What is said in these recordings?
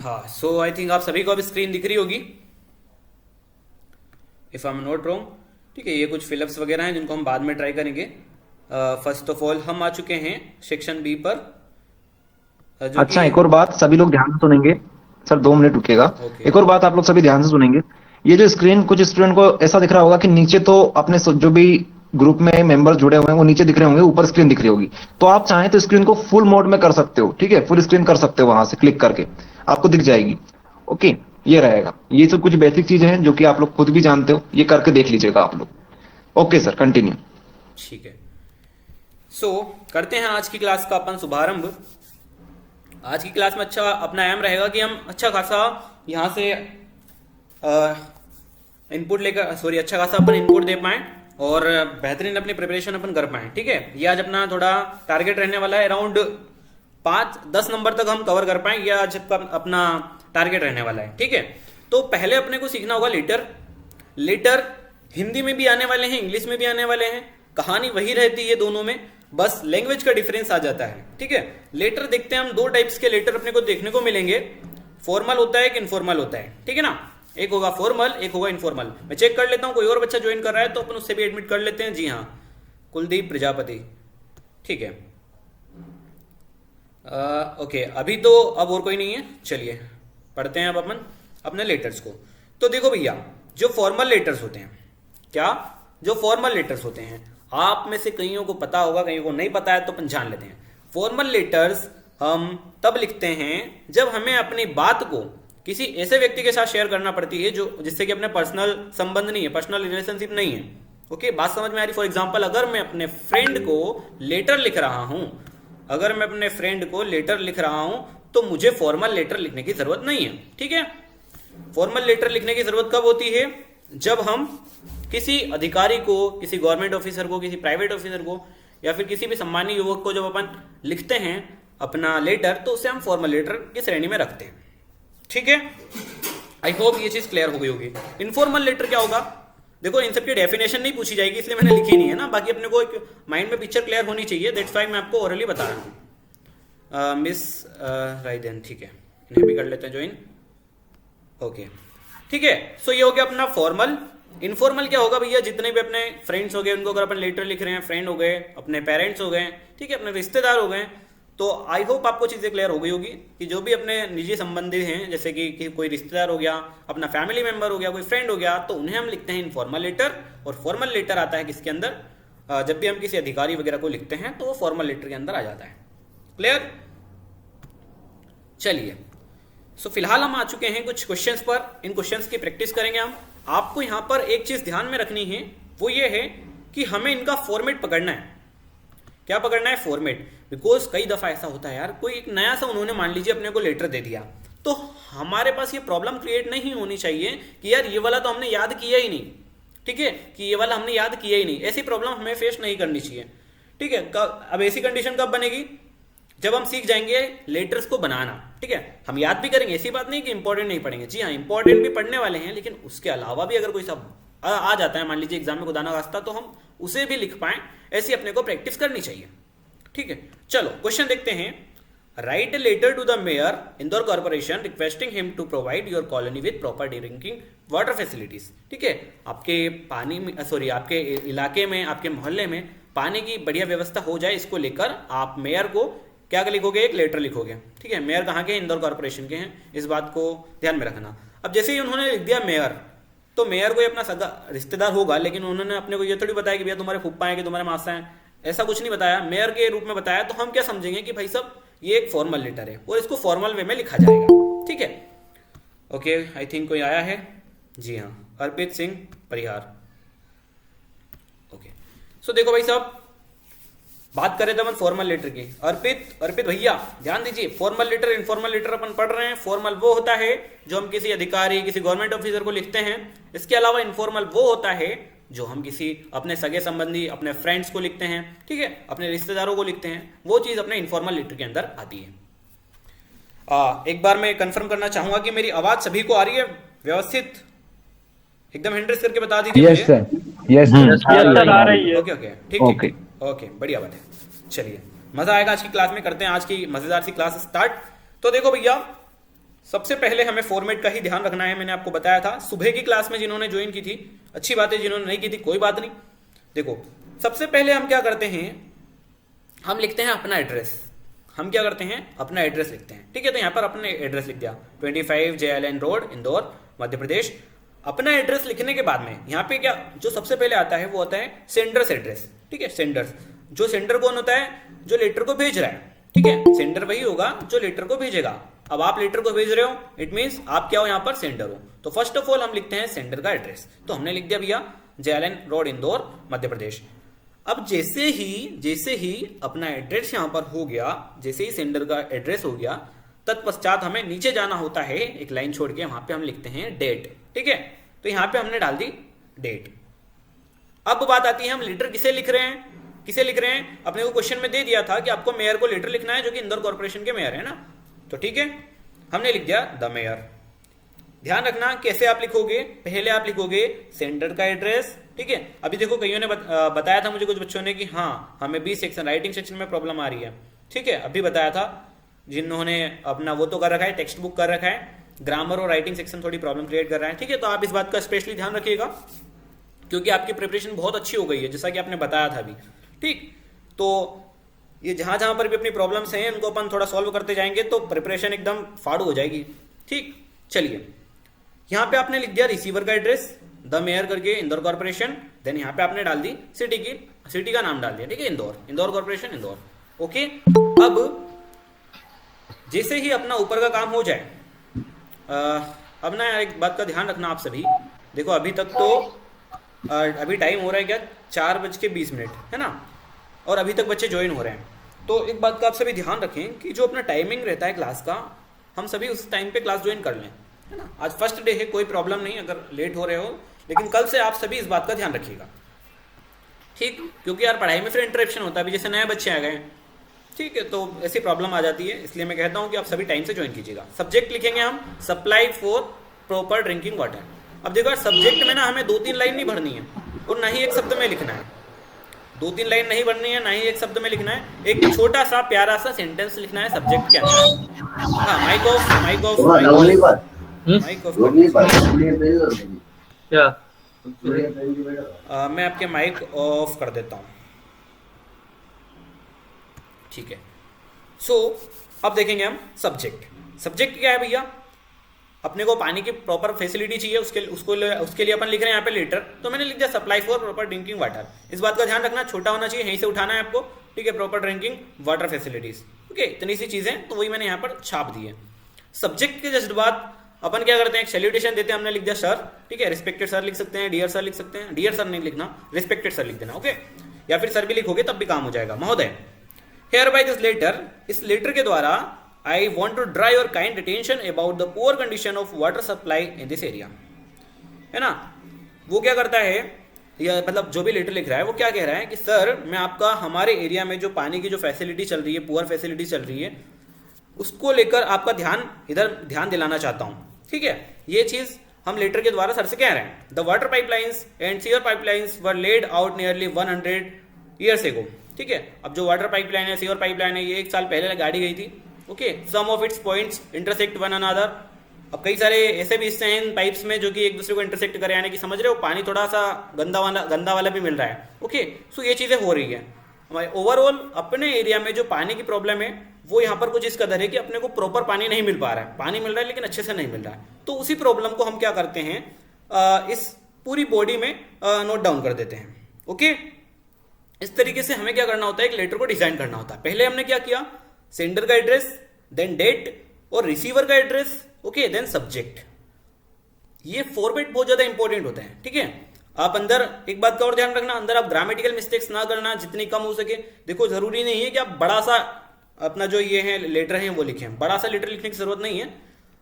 हाँ, सो I think आप सभी को अब स्क्रीन दिख रही होगी, if I am not wrong. ठीक है, ये कुछ फिलअप्स वगैरह हैं जिनको हम बाद में ट्राई करेंगे। फर्स्ट ऑफ ऑल हम आ चुके हैं सेक्शन बी पर, जो अच्छा, कि एक और बात सभी लोग ध्यान से सुनेंगे। सर 2 मिनट रुकिएगा। ओके। एक और बात आप लोग सभी ध्यान से सुनेंगे। ये जो स्क्रीन कुछ स्टूडेंट को ऐसा दिख रहा होगा कि नीचे तो अपने जो भी ग्रुप में मेंबर्स जुड़े हुए हैं वो नीचे दिख रहे होंगे, ऊपर स्क्रीन दिख रही होगी। तो आप चाहें तो स्क्रीन को फुल मोड में कर सकते हो, ठीक है, फुल स्क्रीन कर सकते हो, वहां से क्लिक करके आपको दिख जाएगी। ओके, ये रहेगा। ये सब कुछ बेसिक चीजें हैं जो कि आप लोग खुद भी जानते हो, ये करके देख लीजिएगा आप लोग। Okay sir, continue. ठीक है, सो करते हैं आज की क्लास का अपन शुभारंभ। आज की क्लास में अच्छा अपना एम रहेगा कि हम अच्छा खासा यहाँ से इनपुट लेकर, सॉरी, अच्छा खासा अपन इनपुट दे पाएं और बेहतरीन अपनी प्रिपरेशन अपन कर पाएं। ठीक है, ये आज अपना थोड़ा टारगेट रहने वाला है, अराउंड 5-10 नंबर तक हम कवर कर पाएं, ये आज अपना टारगेट रहने वाला है। ठीक है, तो पहले अपने को सीखना होगा लेटर। लेटर हिंदी में भी आने वाले हैं, इंग्लिश में भी आने वाले हैं, कहानी वही रहती है दोनों में, बस लैंग्वेज का डिफरेंस आ जाता है। ठीक है, लेटर देखते हैं हम, 2 टाइप्स के लेटर अपने को देखने को मिलेंगे। फॉर्मल होता है, एक इनफॉर्मल होता है। ठीक है ना, एक होगा फॉर्मल, एक होगा इनफॉर्मल। मैं चेक कर लेता हूं कोई और बच्चा ज्वाइन कर रहा है तो अपन उससे भी एडमिट कर लेते हैं। जी हाँ, कुलदीप प्रजापति। ठीक है, ओके, अभी तो अब और कोई नहीं है। चलिए पढ़ते हैं अब अपन अपने लेटर्स को। तो देखो भैया, जो फॉर्मल लेटर्स होते हैं, क्या, जो फॉर्मल लेटर्स होते हैं, आप में से कईयों को पता होगा, कईयों को नहीं पता है, तो अपन जान लेते हैं। फॉर्मल लेटर्स हम तब लिखते हैं जब हमें अपनी बात को किसी ऐसे व्यक्ति के साथ शेयर करना पड़ती है जो जिससे कि अपने पर्सनल संबंध नहीं है, पर्सनल रिलेशनशिप नहीं है। ओके, बात समझ में आ रही। फॉर एग्जाम्पल, अगर मैं अपने फ्रेंड को लेटर लिख रहा हूं, अगर मैं अपने फ्रेंड को लेटर लिख रहा हूं तो मुझे फॉर्मल लेटर लिखने की जरूरत नहीं है। ठीक है, फॉर्मल लेटर लिखने की जरूरत कब होती है? जब हम किसी अधिकारी को, किसी गवर्नमेंट ऑफिसर को, किसी प्राइवेट ऑफिसर को, या फिर किसी भी सम्मानित युवक को जब अपन लिखते हैं अपना लेटर, तो उसे हम फॉर्मल लेटर की श्रेणी में रखते हैं। ठीक है, आई होप ये चीज क्लियर हो गई होगी। इनफॉर्मल लेटर क्या होगा? देखो, इन सबकी डेफिनेशन नहीं पूछी जाएगी इसलिए मैंने लिखी नहीं है ना, बाकी अपने को एक माइंड में पिक्चर क्लियर होनी चाहिए, दैट्स व्हाई मैं आपको ओरली बता रहा हूँ। मिस राइदन, ठीक है, इन्हें भी कर लेते हैं ज्वाइन। ओके, ठीक है, सो ये हो गया अपना फॉर्मल। इनफॉर्मल क्या होगा भैया? जितने भी अपने फ्रेंड्स हो गए उनको अगर अपन लेटर लिख रहे हैं, फ्रेंड हो गए, अपने पेरेंट्स हो गए, ठीक है, अपने रिश्तेदार हो गए, तो आई होप आपको चीजें क्लियर हो गई होगी कि जो भी अपने निजी संबंधी हैं, जैसे कि कोई रिश्तेदार हो गया, अपना फैमिली मेंबर हो गया, कोई फ्रेंड हो गया, तो उन्हें हम लिखते हैं इनफॉर्मल लेटर। और फॉर्मल लेटर आता है किसके अंदर? जब भी हम किसी अधिकारी वगैरह को लिखते हैं तो वो फॉर्मल लेटर के अंदर आ जाता है। क्लियर? चलिए, सो फिलहाल हम आ चुके हैं कुछ क्वेश्चंस पर। इन क्वेश्चंस की प्रैक्टिस करेंगे हम। आपको यहां पर एक चीज ध्यान में रखनी है, वो ये है कि हमें इनका फॉर्मेट पकड़ना है। क्या पकड़ना है? फॉर्मेट। बिकॉज कई दफा ऐसा होता है यार, कोई एक नया सा उन्होंने मान लीजिए अपने को लेटर दे दिया, तो हमारे पास ये प्रॉब्लम क्रिएट नहीं होनी चाहिए कि यार ये वाला तो हमने याद किया ही नहीं। ठीक है, कि ये वाला हमने याद किया ही नहीं, ऐसी प्रॉब्लम हमें फेस नहीं करनी चाहिए। ठीक है, अब ऐसी कंडीशन कब बनेगी? जब हम सीख जाएंगे लेटर्स को बनाना। ठीक है, हम याद भी करेंगे, ऐसी बात नहीं कि इंपॉर्टेंट नहीं पढ़ेंगे। जी हाँ, इंपॉर्टेंट भी पढ़ने वाले हैं, लेकिन उसके अलावा भी अगर कोई सब आ जाता है, मान लीजिए एग्जाम में खुदा ना खास्ता, तो हम उसे भी लिख पाए, ऐसी अपने को प्रैक्टिस करनी चाहिए। ठीक है, चलो क्वेश्चन देखते हैं। Write a letter to the mayor Indore corporation requesting him to provide your colony with proper drinking water facilities. ठीक है, आपके पानी में, सॉरी, आपके इलाके में, आपके मोहल्ले में पानी की बढ़िया व्यवस्था हो जाए, इसको लेकर आप मेयर को क्या लिखोगे? एक लेटर लिखोगे। ठीक है, मेयर कहाँ के? इंदौर कॉर्पोरेशन के हैं, इस बात को ध्यान में रखना। अब जैसे ही उन्होंने लिख दिया मेयर, तो मेयर कोई अपना सगा रिश्तेदार होगा, लेकिन उन्होंने अपने को ये थोड़ी बताया कि भैया तुम्हारे फूफा हैं कि तुम्हारे मासा हैं, ऐसा कुछ नहीं बताया, मेयर के रूप में बताया। तो हम क्या समझेंगे कि भाई साहब ये एक फॉर्मल लेटर है और इसको फॉर्मल वे में लिखा जाएगा। ठीक है, ओके, आई थिंक कोई आया है। जी हाँ, अर्पित सिंह परिहार। ओके, सो देखो भाई साहब, बात करें तो अपन फॉर्मल लेटर की। अर्पित भैया ध्यान दीजिए, फॉर्मल लेटर, इनफॉर्मल लेटर अपन पढ़ रहे हैं। फॉर्मल वो होता है जो हम किसी अधिकारी, किसी गवर्नमेंट ऑफिसर को लिखते हैं। इसके अलावा इनफॉर्मल वो होता है जो हम किसी अपने सगे संबंधी, अपने फ्रेंड्स को लिखते हैं। ठीक है, अपने रिश्तेदारों को लिखते हैं, वो चीज अपने इनफॉर्मल लेटर के अंदर आती है। एक बार मैं कंफर्म करना चाहूंगा कि मेरी आवाज सभी को आ रही है व्यवस्थित? एकदम हैंड रेस करके बता दीजिए यस मुझे। सर, यस सर, आ रही है। ओके ओके, ठीक ठीक ओके। ठीक, ओके, बढ़िया बात है। चलिए, मजा आएगा आज की क्लास में, करते हैं आज की मजेदार सी क्लास स्टार्ट। तो देखो भैया, सबसे पहले हमें फॉर्मेट का ही ध्यान रखना है। मैंने आपको बताया था सुबह की क्लास में जिन्होंने ज्वाइन की थी अच्छी बात है, जिन्होंने नहीं की थी कोई बात नहीं। देखो सबसे पहले हम क्या करते हैं, हम लिखते हैं अपना एड्रेस। हम क्या करते हैं, अपना एड्रेस लिखते हैं। ठीक है, तो यहाँ पर अपने एड्रेस लिख दिया 25 JLN रोड इंदौर मध्य प्रदेश। अपना एड्रेस लिखने के बाद में यहाँ पे क्या जो सबसे पहले आता है वो होता है सेंडर्स एड्रेस। ठीक है, सेंडर्स, जो सेंडर कौन होता है, जो लेटर को भेज रहा है। ठीक है, सेंडर वही होगा जो लेटर को भेजेगा। अब आप लेटर को भेज रहे हो, इट मींस आप क्या हो यहाँ पर, सेंडर हो। तो फर्स्ट ऑफ ऑल हम लिखते हैं सेंडर का एड्रेस। तो हमने लिख दिया भैया JLN रोड इंदौर मध्य प्रदेश। अब जैसे ही अपना एड्रेस यहां पर हो गया, जैसे ही सेंडर का एड्रेस हो गया, तत्पश्चात हमें नीचे जाना होता है एक लाइन छोड़ के, वहां पे हम लिखते हैं डेट। ठीक है, तो यहां पे हमने डाल दी डेट। अब बात आती है हम लेटर किसे लिख रहे हैं, किसे लिख रहे हैं। अपने को क्वेश्चन में दे दिया था कि आपको मेयर को लेटर लिखना है जो कि इंदौर कॉर्पोरेशन के मेयर है ना। तो ठीक है, हमने लिख दिया द मेयर। ध्यान रखना कैसे आप लिखोगे, पहले आप लिखोगे सेंडर का एड्रेस। ठीक है, अभी देखो कईयों ने बताया था मुझे, कुछ बच्चों ने कि हाँ हमें बी सेक्शन राइटिंग सेक्शन में प्रॉब्लम आ रही है। ठीक है, अभी बताया था जिन्होंने अपना वो तो कर रखा है, टेक्स्ट बुक कर रखा है, ग्रामर और राइटिंग सेक्शन थोड़ी प्रॉब्लम क्रिएट कर रहा है। ठीक है, तो आप इस बात का स्पेशली ध्यान रखिएगा क्योंकि आपकी प्रिपरेशन बहुत अच्छी हो गई है जैसा कि आपने बताया था अभी। ठीक, तो ये जहां जहां पर भी अपनी प्रॉब्लम्स हैं उनको अपन थोड़ा सॉल्व करते जाएंगे तो प्रिपरेशन एकदम फाड़ू हो जाएगी। ठीक, चलिए यहां पे आपने लिख दिया रिसीवर का एड्रेस द मेयर करके इंदौर कॉर्पोरेशन। देन यहां पे आपने डाल दी सिटी का नाम डाल दिया। ठीक है, इंदौर कॉर्पोरेशन इंदौर। ओके, अब जैसे ही अपना ऊपर का काम हो जाए, अब ना एक बात का ध्यान रखना आप सभी। देखो अभी तक तो अभी टाइम हो रहा है क्या, 4:20 है ना, और अभी तक बच्चे ज्वाइन हो रहे हैं। तो एक बात का आप सभी ध्यान रखें कि जो अपना टाइमिंग रहता है क्लास का, हम सभी उस टाइम पे क्लास ज्वाइन कर लें, है ना। आज फर्स्ट डे है, कोई प्रॉब्लम नहीं अगर लेट हो रहे हो, लेकिन कल से आप सभी इस बात का ध्यान रखिएगा। ठीक, क्योंकि यार पढ़ाई में फिर इंटरप्शन होता है, अभी जैसे नए बच्चे आ गए। ठीक है, तो ऐसी प्रॉब्लम आ जाती है, इसलिए मैं कहता हूं कि आप सभी टाइम से ज्वाइन कीजिएगा। सब्जेक्ट लिखेंगे हम supply for proper drinking water. अब देखो सब्जेक्ट में ना हमें 2-3 लाइन नहीं भरनी है और ना ही एक शब्द में लिखना है। 2-3 लाइन नहीं भरनी है, ना ही एक शब्द में लिखना है, एक छोटा सा प्यारा सा सेंटेंस लिखना है सब्जेक्ट के अंदर। हाँ, माइक ऑफ क्या मैं आपके माइक ऑफ कर देता हूं। ठीक है, सो अब देखेंगे हम सब्जेक्ट क्या है भैया, अपने को पानी की प्रॉपर फैसिलिटी चाहिए, उसके लिए अपन लिख रहे हैं यहाँ पे लेटर। तो मैंने लिख दिया supply for proper drinking water. इस बात का ध्यान रखना, छोटा होना चाहिए, यहीं से उठाना है आपको। ठीक है, proper drinking water facilities. Okay, इतनी सी चीजें तो वही मैंने यहाँ पर छाप दी है। सब्जेक्ट के जस्ट बाद अपन क्या करते हैं, एक सैल्यूटेशन देते हैं। हमने लिख दिया सर। ठीक है, रिस्पेक्टेड सर लिख सकते हैं, डियर सर लिख सकते हैं। डियर सर नहीं लिखना, रिस्पेक्टेड सर लिख देना। ओके, या फिर सर भी लिखोगे तब भी काम हो जाएगा। महोदय, हियर बाय दिस लेटर, इस लेटर के द्वारा I want to draw your kind attention about the poor condition of water supply in this area, है ना। वो क्या करता है, या मतलब जो भी लेटर लिख रहा है वो क्या कह रहा है कि सर मैं आपका हमारे एरिया में जो पानी की जो फैसिलिटी चल रही है, पुअर फैसिलिटी चल रही है, उसको लेकर आपका ध्यान दिलाना चाहता हूं। ठीक है, ये चीज हम लेटर के द्वारा सर से कह रहे हैं। The water pipelines and sewer pipelines were laid out nearly 100 years ago। ठीक है, अब जो वाटर पाइपलाइन है, सीवर पाइपलाइन है, ये 1 साल पहले गाड़ी गई थी। Okay, some of its points intersect one another. अब कई सारे ऐसे भी हिस्से हैं पाइप्स में जो कि एक दूसरे को इंटरसेक्ट करे, यानी कि समझ रहे हो, पानी थोड़ा सा गंदा वाला भी मिल रहा है। ओके, सो ये चीजें हो रही है हमारे ओवरऑल अपने एरिया में। जो पानी की प्रॉब्लम है वो यहाँ पर कुछ इस कदर है कि अपने को प्रॉपर पानी नहीं मिल पा रहा है। पानी मिल रहा है लेकिन अच्छे से नहीं मिल रहा है। तो उसी प्रॉब्लम को हम क्या करते हैं, इस पूरी बॉडी में नोट डाउन कर देते हैं। ओके, इस तरीके से हमें क्या करना होता है, एक लेटर को डिजाइन करना होता है। पहले हमने क्या किया, सेंडर का एड्रेस, देन डेट और रिसीवर का एड्रेस। Okay, then subject. ये फॉर्मेट बहुत ज्यादा इंपॉर्टेंट होता है। ठीक है, आप अंदर एक बात का और ध्यान रखना, अंदर आप ग्रामेटिकल मिस्टेक्स ना करना, जितनी कम हो सके। देखो जरूरी नहीं है कि आप बड़ा सा अपना जो ये है लेटर है वो लिखें, बड़ा सा लेटर लिखने की जरूरत नहीं है।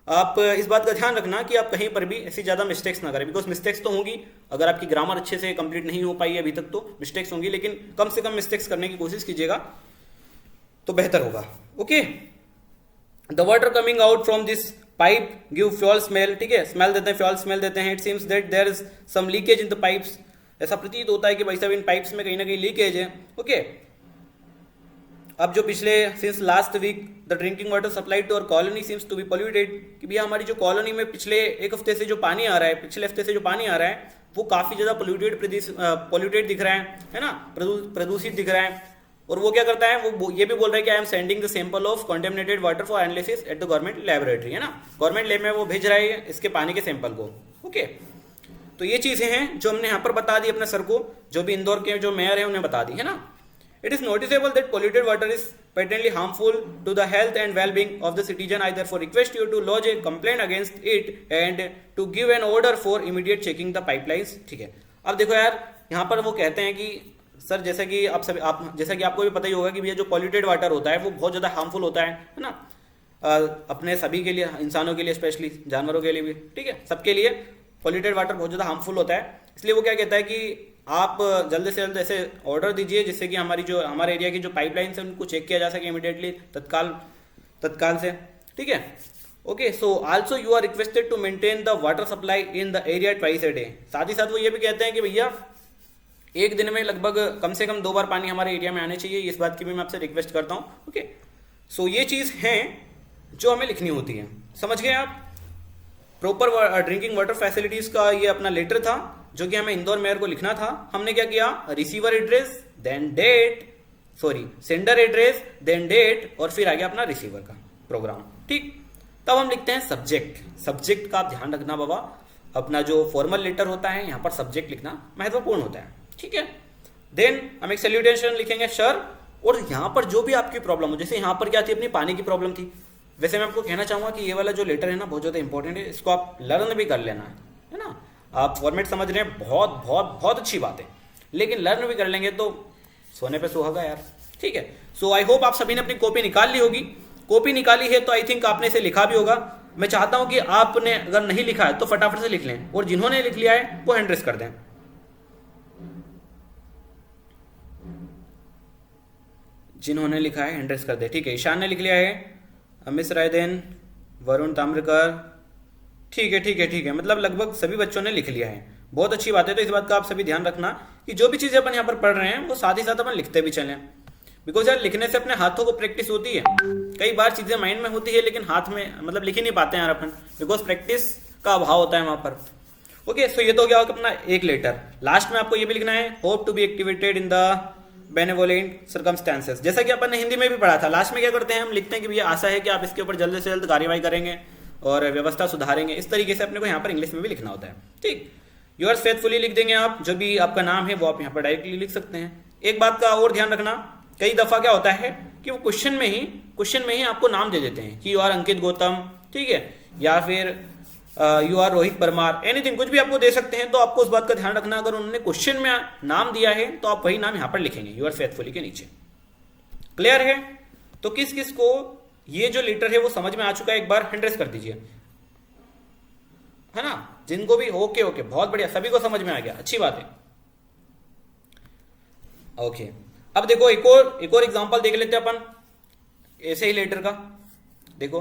आप इस बात का ध्यान रखना कि आप कहीं पर भी ऐसी ज्यादा मिस्टेक्स ना करें, बिकॉज मिस्टेक्स तो होंगी। अगर आपकी ग्रामर अच्छे से कंप्लीट नहीं हो पाई अभी तक तो मिस्टेक्स होंगी, लेकिन कम से कम मिस्टेक्स करने की कोशिश कीजिएगा तो बेहतर होगा। Okay, the water coming out from this pipe give fuel smell. ठीक है, स्मेल देते हैं, फ्यूल स्मेल देते हैं। It seems that there is some leakage in the pipes. ऐसा प्रतीत होता है कि भाई साहब इन पाइप्स में कहीं ना कहीं लीकेज है। ओके, अब जो पिछले since last week the drinking water supply to our colony seems to be polluted, कि भैया हमारी जो कॉलोनी में पिछले एक हफ्ते से जो पानी आ रहा है, पिछले हफ्ते से जो पानी आ रहा है वो काफी ज्यादा पोल्यूटेड दिख रहा है ना, प्रदूषित दिख रहा है। और वो क्या करता है, वो ये भी बोल रहा है कि I am sending the sample of contaminated water for analysis at the government laboratory, है ना, गवर्नमेंट लैब में वो भेज रहा है इसके पानी के सैंपल को। ओके, तो ये चीजें हैं जो हमने यहाँ पर बता दी अपने सर को, जो भी इंदौर के जो मेयर है उन्हें बता दी, है ना। It is noticeable that polluted water is patently harmful to the health and well-being of the citizen. I therefore request you to lodge a complaint against it and to give an order for immediate checking the pipelines. ठीक है, अब देखो यार, यहाँ पर वो कहते हैं कि सर जैसा कि जैसा कि आपको भी पता ही होगा कि भैया जो पॉल्यूटेड वाटर होता है वो बहुत ज़्यादा हार्मफुल होता है ना, अपने सभी के लिए, इंसानों के लिए स्पेशली, जानवरों के लिए भी, ठीक है, सबके लिए पॉल्यूटेड वाटर बहुत ज़्यादा हार्मफुल होता है। इसलिए वो क्या कहता है कि आप जल्द से जल्द ऐसे ऑर्डर दीजिए जिससे कि हमारे एरिया की जो पाइपलाइन है उनको चेक किया जा सके इमीडिएटली, तत्काल से, ठीक है। Okay, so also you are requested to maintain the water supply in the area twice a day. साथ ही साथ वो ये भी कहते हैं कि भैया एक दिन में लगभग कम से कम 2 बार पानी हमारे एरिया में आने चाहिए, इस बात की भी मैं आपसे रिक्वेस्ट करता हूँ। ओके, सो ये चीज़ है जो हमें लिखनी होती है, समझ गए आप। प्रॉपर ड्रिंकिंग वाटर फैसिलिटीज का ये अपना लेटर था जो कि हमें इंदौर मेयर को लिखना था। हमने क्या किया, receiver address then date, sender address then date, और फिर आ गया अपना रिसीवर का प्रोग्राम, ठीक। तब हम लिखते हैं सब्जेक्ट का आप ध्यान रखना बाबा, अपना जो फॉर्मल लेटर होता है यहाँ पर सब्जेक्ट लिखना महत्वपूर्ण होता है, ठीक है। देन हम एक सैल्यूटेशन लिखेंगे सर, और यहाँ पर जो भी आपकी प्रॉब्लम हो, जैसे यहाँ पर क्या थी, अपनी पानी की प्रॉब्लम थी। वैसे मैं आपको कहना चाहूंगा कि ये वाला जो लेटर है ना बहुत ज्यादा इंपॉर्टेंट है, इसको आप लर्न भी कर लेना है ना। आप फॉर्मेट समझ रहे हैं, बहुत बहुत बहुत अच्छी बात है, लेकिन लर्न भी कर लेंगे तो सोने पे सुहागा यार, ठीक है। सो आई होप आप सभी ने अपनी कॉपी निकाल ली होगी। कॉपी निकाली है तो आई थिंक आपने इसे लिखा भी होगा। मैं चाहता हूं कि आपने अगर नहीं लिखा है तो फटाफट से लिख लें, और जिन्होंने लिख लिया है वो हैंड रेस कर दें। जिन्होंने लिखा है हैंड रेस कर दे, ठीक है। ईशान ने लिख लिया है, अमित रायदेन, वरुण ताम्रकर, ठीक है, मतलब लगभग सभी बच्चों ने लिख लिया है, बहुत अच्छी बात है। तो इस बात का आप सभी ध्यान रखना कि जो भी चीजें अपन यहाँ पर पढ़ रहे हैं वो साथ ही साथ अपन लिखते भी चलें, बिकॉज यार लिखने से अपने हाथों को प्रैक्टिस होती है। कई बार चीजें माइंड में होती है लेकिन हाथ में मतलब लिख ही नहीं पाते हैं यार अपन, बिकॉज प्रैक्टिस का अभाव होता है वहां पर। ओके, सो ये तो हो गया अपना एक लेटर। लास्ट में आपको ये भी लिखना है, hope to be activated in the benevolent circumstances. जैसा कि अपन ने हिंदी में भी पढ़ा था, लास्ट में क्या करते हैं, हम लिखते हैं कि भैया आशा है कि आप इसके ऊपर जल्द से जल्द कार्यवाही करेंगे और व्यवस्था सुधारेंगे। इस तरीके से अपने को यहाँ पर इंग्लिश में भी लिखना होता है, ठीक। योर्स फेथफुली लिख देंगे आप, जो भी आपका नाम है वो आप यहाँ पर डायरेक्टली लिख सकते हैं। एक बात का और ध्यान रखना, कई दफा क्या होता है कि वो क्वेश्चन में ही आपको नाम दे देते हैं कि यू आर अंकित गौतम, ठीक है, या फिर yours Rohit Parmar, anything, कुछ भी आपको दे सकते हैं। तो आपको उस बात का ध्यान रखना, अगर उन्होंने क्वेश्चन में नाम दिया है तो आप वही नाम यहाँ पर लिखेंगे यू आर फेथफुली के नीचे। क्लियर है? तो किस किस को ये जो लेटर है वो समझ में आ चुका है, एक बार हैंड रेस कर दीजिए, है ना। जिनको भी ओके, बहुत बढ़िया, सभी को समझ में आ गया, अच्छी बात है। ओके, अब देखो एक और एग्जांपल देख लेते हैं अपन ऐसे ही लेटर का। देखो,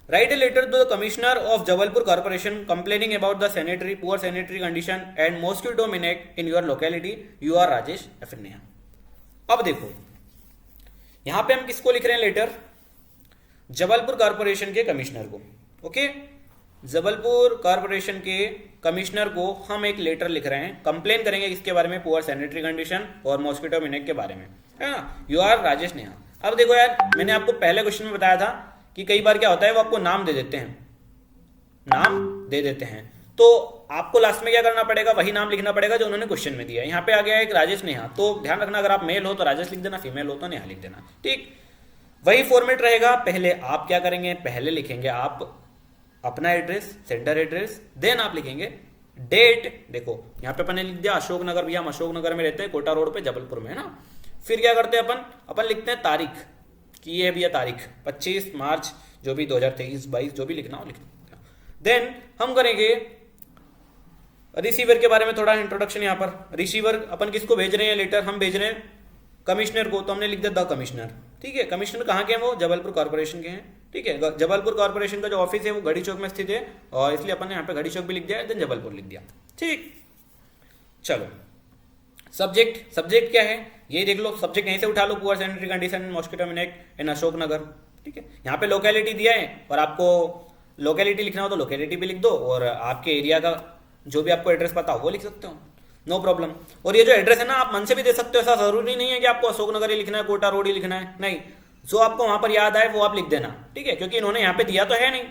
write a letter to the commissioner of Jabalpur corporation complaining about the poor sanitary condition and mosquito menace in your locality, yours Rajesh F Neha. अब देखो यहां पे हम किसको लिख रहे हैं लेटर, जबलपुर कॉर्पोरेशन के कमिश्नर को। ओके, जबलपुर कॉर्पोरेशन के कमिश्नर को हम एक लेटर लिख रहे हैं, कंप्लेन करेंगे इसके बारे में, पुअर सैनिटरी कंडीशन और मॉस्किटो मिनेट के बारे में, है ना। Yours Rajesh Neha. अब देखो यार, मैंने आपको पहले क्वेश्चन में बताया था कि कई बार क्या होता है वो आपको नाम दे देते हैं, तो आपको लास्ट में क्या करना पड़ेगा, वही नाम लिखना पड़ेगा जो उन्होंने क्वेश्चन में दिया है। यहाँ पे आ गया एक राजेश नेहा, तो ध्यान रखना, अगर आप मेल हो तो राजेश लिख देना, फीमेल हो तो नेहा लिख देना, ठीक। वही फॉर्मेट रहेगा। पहले आप क्या करेंगे, पहले लिखेंगे आप अपना एड्रेस, सेंटर एड्रेस, देन आप लिखेंगे डेट। देखो यहाँ पे अपन ने लिख दिया अशोकनगर, भैया हम अशोकनगर में रहते हैं, कोटा रोड पे जबलपुर में, है ना। फिर क्या करते हैं अपन लिखते हैं तारीख, कि ये भैया तारीख 25 मार्च, जो भी 2023-22 जो भी लिखना हो लिख सकते हैं। देन हम करेंगे रिसीवर के बारे में थोड़ा इंट्रोडक्शन। यहाँ पर रिसीवर अपन किसको भेज रहे हैं लेटर, हम भेज रहे हैं कमिश्नर को, तो हमने लिख दिया द कमिश्नर, ठीक है। कमिश्नर कहाँ के हैं, वो जबलपुर कॉर्पोरेशन के हैं, ठीक है। जबलपुर कॉर्पोरेशन का जो ऑफिस है वो घड़ी चौक में स्थित है, और इसलिए अपन ने यहाँ पे घड़ी चौक भी लिख दिया, देन जबलपुर लिख दिया, ठीक। चलो सब्जेक्ट क्या है ये देख लो, सब्जेक्ट यहीं से उठा लो, poor sanitary condition in mosquito menace in Ashoknagar. ठीक है, यहाँ पे लोकेलिटी दिया है और आपको लोकेलिटी लिखना हो तो लोकेलिटी भी लिख दो और आपके एरिया का जो भी आपको एड्रेस पता हो वो लिख सकते हो, नो प्रॉब्लम। और ये जो एड्रेस है ना आप मन से भी दे सकते हो, ऐसा जरूरी नहीं है कि आपको अशोकनगर ही लिखना है, कोटा रोड ही लिखना है, नहीं, जो आपको वहां पर याद आए वो आप लिख देना। ठीक है, क्योंकि इन्होंने यहाँ पे दिया तो है नहीं,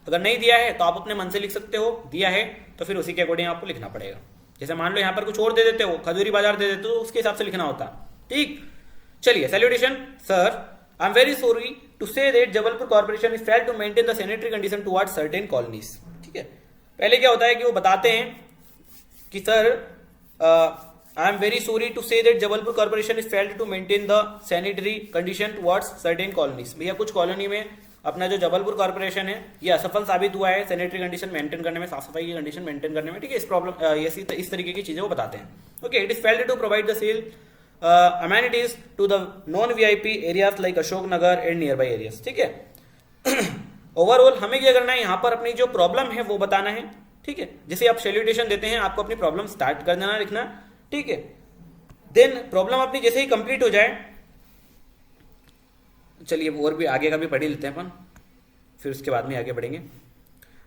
अगर नहीं दिया है तो आप अपने मन से लिख सकते हो, दिया है तो फिर उसी के अकॉर्डिंग आपको लिखना पड़ेगा। जैसे मान लो यहाँ पर कुछ और दे देते हो, खजूरी बाजार दे देते हो, तो उसके हिसाब से लिखना होता। ठीक, चलिए, salutation sir, I am very sorry to say that Jabalpur corporation is failed to maintain the sanitary condition towards certain colonies. ठीक है, पहले क्या होता है कि वो बताते हैं कि sir I am very sorry to say that Jabalpur corporation is failed to maintain the sanitary condition towards certain colonies. भैया कुछ कॉलोनी में अपना जो जबलपुर कॉर्पोरेशन है ये असफल साबित हुआ है सैनिटरी कंडीशन मेंटेन करने में, साफ सफाई की कंडीशन मेंटेन करने में। ठीक है, इस प्रॉब्लम इस तरीके की चीजें वो बताते हैं। Okay, it is failed to provide the cell amenities to the non-VIP areas like Ashok Nagar and nearby areas. ठीक है, ओवरऑल हमें क्या करना है, यहाँ पर अपनी जो प्रॉब्लम है वो बताना है। ठीक है, जैसे आप सैल्यूटेशन देते हैं आपको अपनी प्रॉब्लम स्टार्ट कर देना, लिखना। ठीक है, देन प्रॉब्लम अपनी जैसे ही कंप्लीट हो जाए, चलिए और भी आगे का भी पढ़ लेते हैं अपन, फिर उसके बाद में आगे बढ़ेंगे।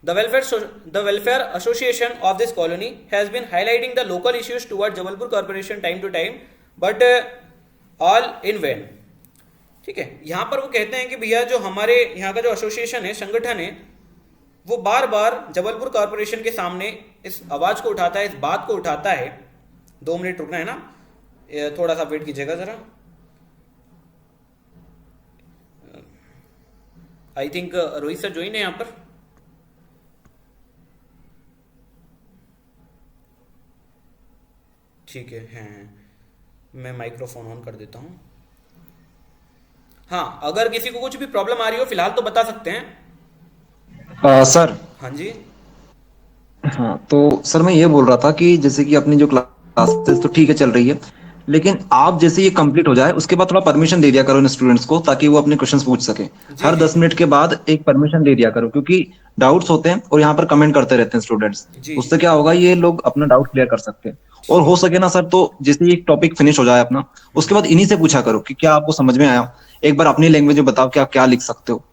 The welfare association of this colony has been highlighting the local issues toward Jabalpur Corporation time to time, but all in vain। ठीक है, यहां पर वो कहते हैं कि भैया जो हमारे यहाँ का जो एसोसिएशन है, संगठन है, वो बार बार जबलपुर कॉर्पोरेशन के सामने इस आवाज को उठाता है, इस बात को उठाता है। 2 मिनट रुकना है ना, थोड़ा सा वेट कीजिएगा जरा। I think Rohit sir join है यहाँ पर। ठीक है, हैं, मैं माइक्रोफोन ऑन कर देता हूं। हाँ, अगर किसी को कुछ भी प्रॉब्लम आ रही हो फिलहाल तो बता सकते हैं। सर, हाँ जी, हाँ तो सर मैं ये बोल रहा था कि जैसे कि अपनी जो क्लासेस तो ठीक है चल रही है, लेकिन आप जैसे ये कंप्लीट हो जाए उसके बाद थोड़ा परमिशन दे दिया करो इन स्टूडेंट्स को, ताकि वो अपने क्वेश्चंस पूछ सके। हर 10 मिनट के बाद एक परमिशन दे दिया करो, क्योंकि डाउट्स होते हैं और यहाँ पर कमेंट करते रहते हैं स्टूडेंट्स। उससे क्या होगा, ये लोग अपना डाउट क्लियर कर सकते हैं। और हो सके ना सर, तो जैसे एक टॉपिक फिनिश हो जाए अपना, उसके बाद इन्हीं से पूछा करो कि क्या आपको समझ में आया, एक बार अपनी लैंग्वेज में बताओ कि आप क्या लिख सकते हो।